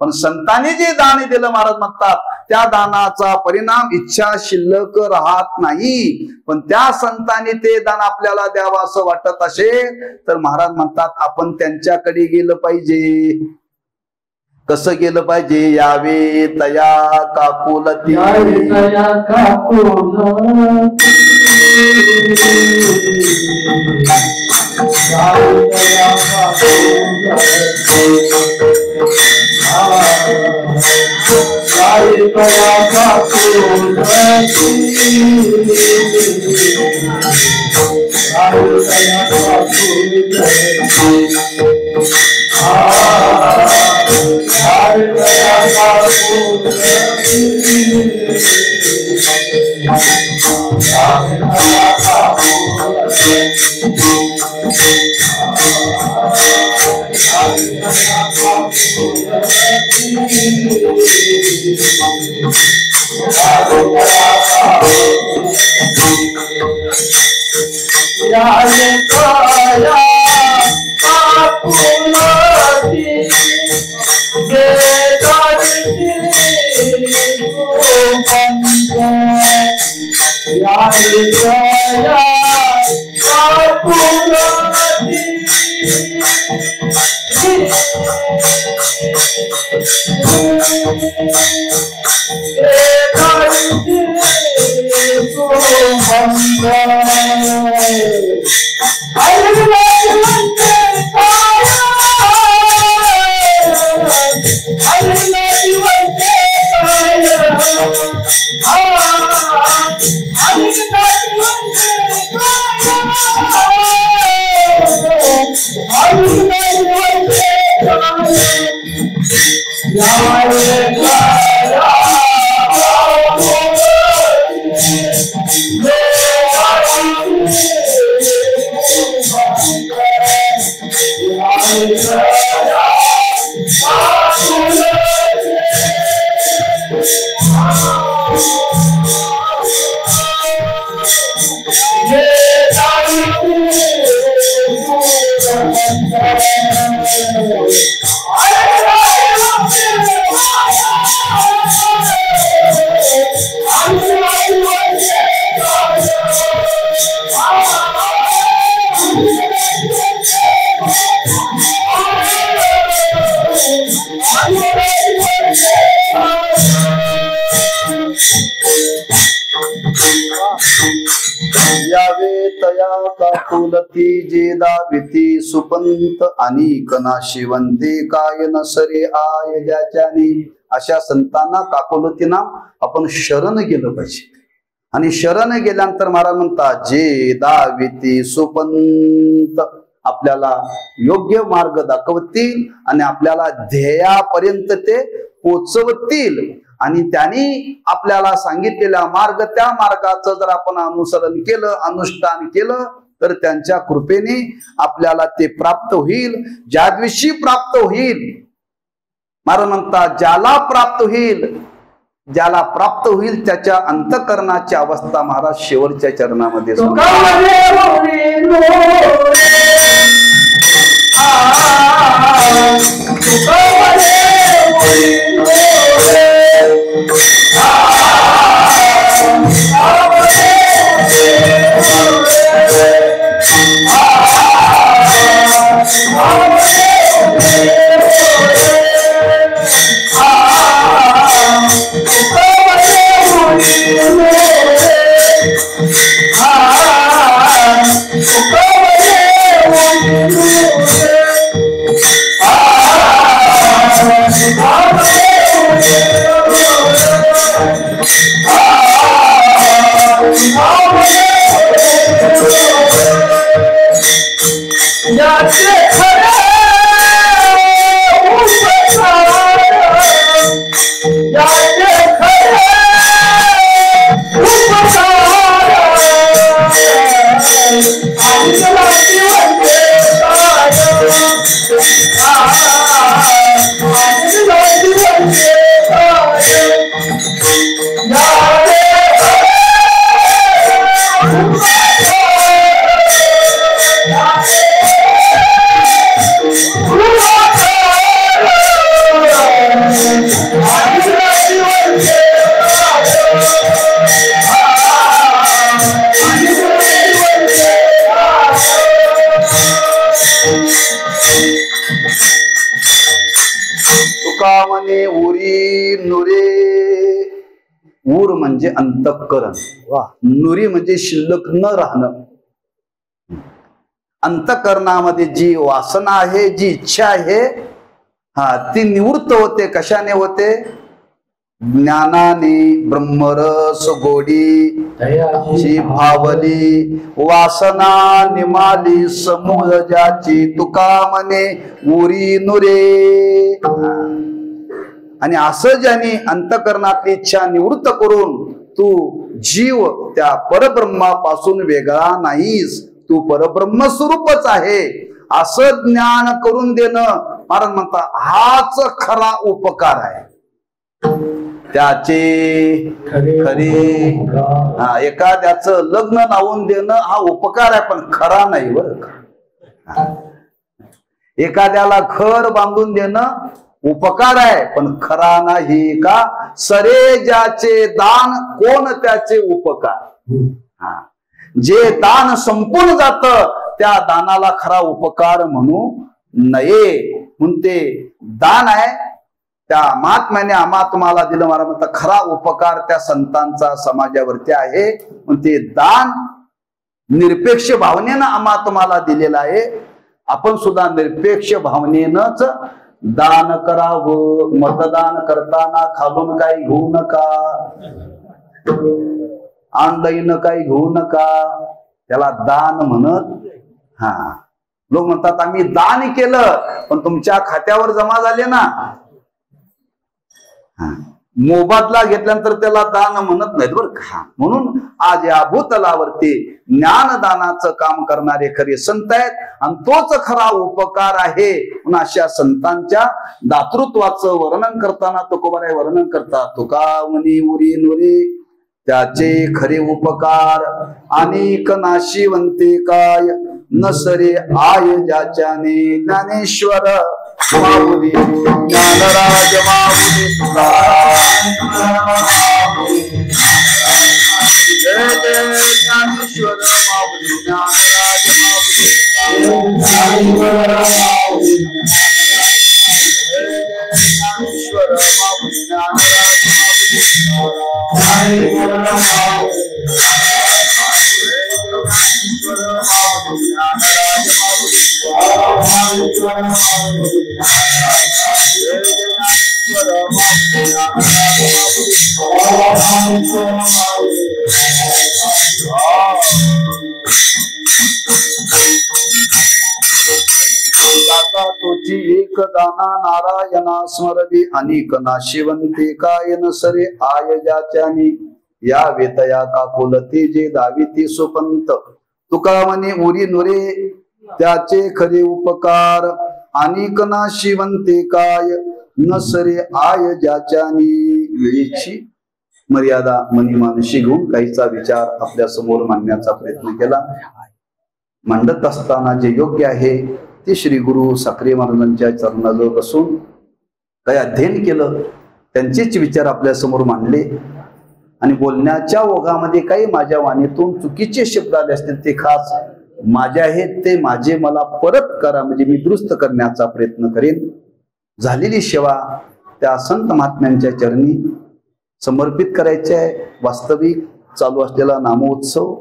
पण संतांनी जे दान दिलं महाराज म्हणतात त्या दानाचा परिणाम इच्छा शिल्लक राहत नाही. पण त्या संतांनी ते दान आपल्याला द्यावं असं वाटत असेल तर महाराज म्हणतात आपण त्यांच्याकडे गेलं पाहिजे. कसं गेलं पाहिजे? यावे तया काकुलती. सुपंत अनेक नाशिवंते काय नसरे आय ज्याच्याने. अशा संतांना काकुलती नाम आपण शरण गेलं पाहिजे. आणि शरण गेल्यानंतर महाराज म्हणतात जे दाविती सुपंत आपल्याला योग्य मार्ग दाखवतील आणि आपल्याला ध्येयापर्यंत ते पोचवतील. आणि त्यांनी आपल्याला सांगितलेला मार्ग त्या मार्गाचं जर आपण अनुसरण केलं अनुष्ठान केलं तर त्यांच्या कृपेने आपल्याला ते प्राप्त होईल. ज्या दिवशी प्राप्त होईल महाराज म्हणतात ज्याला प्राप्त होईल त्याच्या अंतःकरणाची अवस्था महाराज शेवटच्या चरणामध्ये Oh, तुका म्हणे उरी नुरे. ऊर म्हणजे अंतःकरण, नुरी म्हणजे शिल्लक न राहणं. अंतःकरणामध्ये जी वासना आहे, जी इच्छा आहे, ती निवृत्त होते. कशाने होते? ज्ञानाने. ब्रह्मरस गोडी ची भावली, वासना निमाली समूळ ज्याची. तुका म्हणे उरी नुरे. आणि असं ज्याने अंतःकरणातली इच्छा निवृत्त करून तू जीव त्या परब्रह्मापासून वेगळा नाहीस, तू परब्रह्म स्वरूपच आहे, असं ज्ञान करून देणं महाराज म्हणतात हाच खरा उपकार आहे. त्याचे खरे एखाद्याचं लग्न लावून देणं हा उपकार आहे, पण खरा नाही बरं का. एखाद्याला घर बांधून देणं उपकार आहे, पण खरा नाही का. सरे ज्याचे दान कोण त्याचे उपकार. जे दान संपून जात त्या दानाला खरा उपकार म्हणू नये. म्हणून ते दान आहे, त्या महात्म्याने आम्हा तुम्हाला दिलं. मला म्हणता खरा उपकार त्या संतांचा समाजावरती आहे. म्हणून ते दान निरपेक्ष भावनेनं आम्हा तुम्हाला दिलेलं आहे. आपण सुद्धा निरपेक्ष भावनेनंच दान करावं. मतदान करताना खालून काही घेऊ नका, ऑनलाईन काही घेऊ नका, त्याला दान म्हणत. लोक म्हणतात आम्ही दान केलं, पण तुमच्या खात्यावर जमा झाले ना. मोबदला घेतल्यानंतर त्याला दान म्हणत नाहीत बरं का. म्हणून आज या भूतलावरती ज्ञानदानाचं काम करणारे खरे संत आहेत, आणि तोच खरा उपकार आहे. म्हणून अशा संतांच्या दातृत्वाचं वर्णन करताना तुकोबाराय वर्णन करतात. तुका म्हणी उरी नुरे त्याचे खरे उपकार, अनेक नाशिवंते काय नसरे आय ज्याच्याने. ज्ञानेश्वर माऊली ज्ञानराज माऊली जय जय ज्ञानेश्वर माऊली ज्ञानराज माऊली ज्ञानेश्वर माऊली ज्ञानेश्वर माऊली ज्ञानराज तोची एक दाना नारायणा स्मरवी, अनेक नाशिवंते काय नसरे आय ज्याच्यानी. या वेतया काकुलती जे दाविती सुपंत. तुका म्हणे उरी नुरे त्याचे खरे उपकार, अनेक नाशिवंते काय नसरे आय ज्याच्यानी. वेळीची मर्यादा मनीमानशी घेऊन काहीचा विचार आपल्या समोर मांडण्याचा प्रयत्न केला. मांडत असताना जे योग्य आहे ते श्री गुरु साखरे महाराजांच्या चरणाजवळ बसून काही अध्ययन केलं, त्यांचेच विचार आपल्या समोर मांडले. आणि बोलण्याच्या ओघामध्ये काही माझ्या वाणीतून चुकीचे शब्द आले असतील ते खास माझे आहेत, ते माझे मला परत करा, म्हणजे मी दुरुस्त करण्याचा प्रयत्न करेन. झालेली सेवा त्या संत महात्म्यांच्या चरणी समर्पित करायची आहे. वास्तविक चालू असलेला नामोत्सव,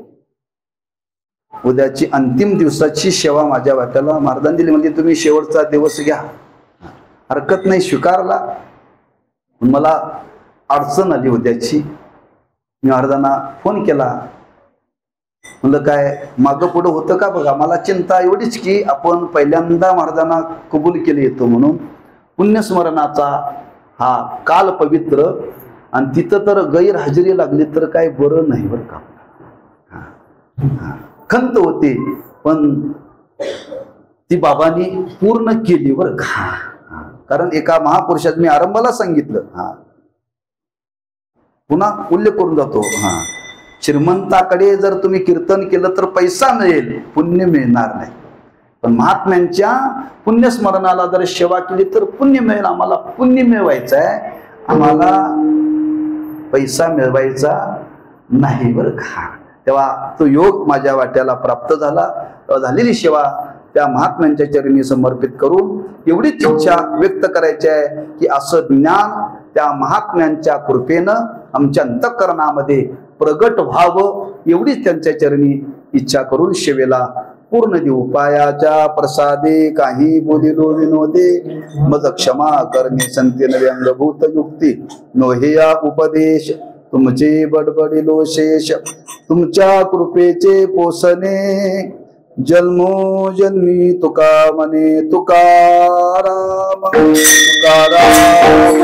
उद्याची अंतिम दिवसाची सेवा माझ्या वाट्याला महाराजांनी दिली. म्हणजे तुम्ही शेवटचा दिवस घ्या, हरकत नाही, स्वीकारला. मला अडचण आली उद्याची. मी महाराजांना फोन केला, म्हणलं काय मागं पुढं होतं का बघा. मला चिंता एवढीच की आपण पहिल्यांदा महाराजांना कबूल केले येतो म्हणून. पुण्यस्मरणाचा हा काल पवित्र, आणि तिथं तर गैरहजेरी लागली तर काय बरं नाही बरं का. खंत होते, पण ती बाबांनी पूर्ण केली बरं का. कारण एका महापुरुषात मी आरंभाला सांगितलं, पुन्हा उल्लेख करून जातो. श्रीमंताकडे जर तुम्ही कीर्तन केलं तर पैसा मिळेल, पुण्य मिळणार नाही. पण महात्म्यांच्या पुण्यस्मरणाला जर सेवा केली तर पुण्य मिळेल. आम्हाला पुण्य मिळवायचं आहे, आम्हाला पैसा मिळवायचा नाही बरं का. तेव्हा तो योग माझ्या वाट्याला प्राप्त झाला. झालेली सेवा त्या महात्म्यांच्या चरणी समर्पित करून एवढीच इच्छा व्यक्त करायची आहे की असं ज्ञान त्या महात्म्यांच्या कृपेनं आमच्या अंतःकरणामध्ये प्रगट व्हावं, एवढीच त्यांच्या चरणी इच्छा करून सेवेला पूर्ण देऊ. पायाच्या प्रसादे काही बोलिलो विनोदे, मज क्षमा करणे संतेन व्यंगभूत युक्ती. नोहेया उपदेश तुमचे बडबडिलो शेष, तुमच्या कृपेचे पोसणे जन्मो जन्मी तुका म्हणे तुकाराम तुकाराम.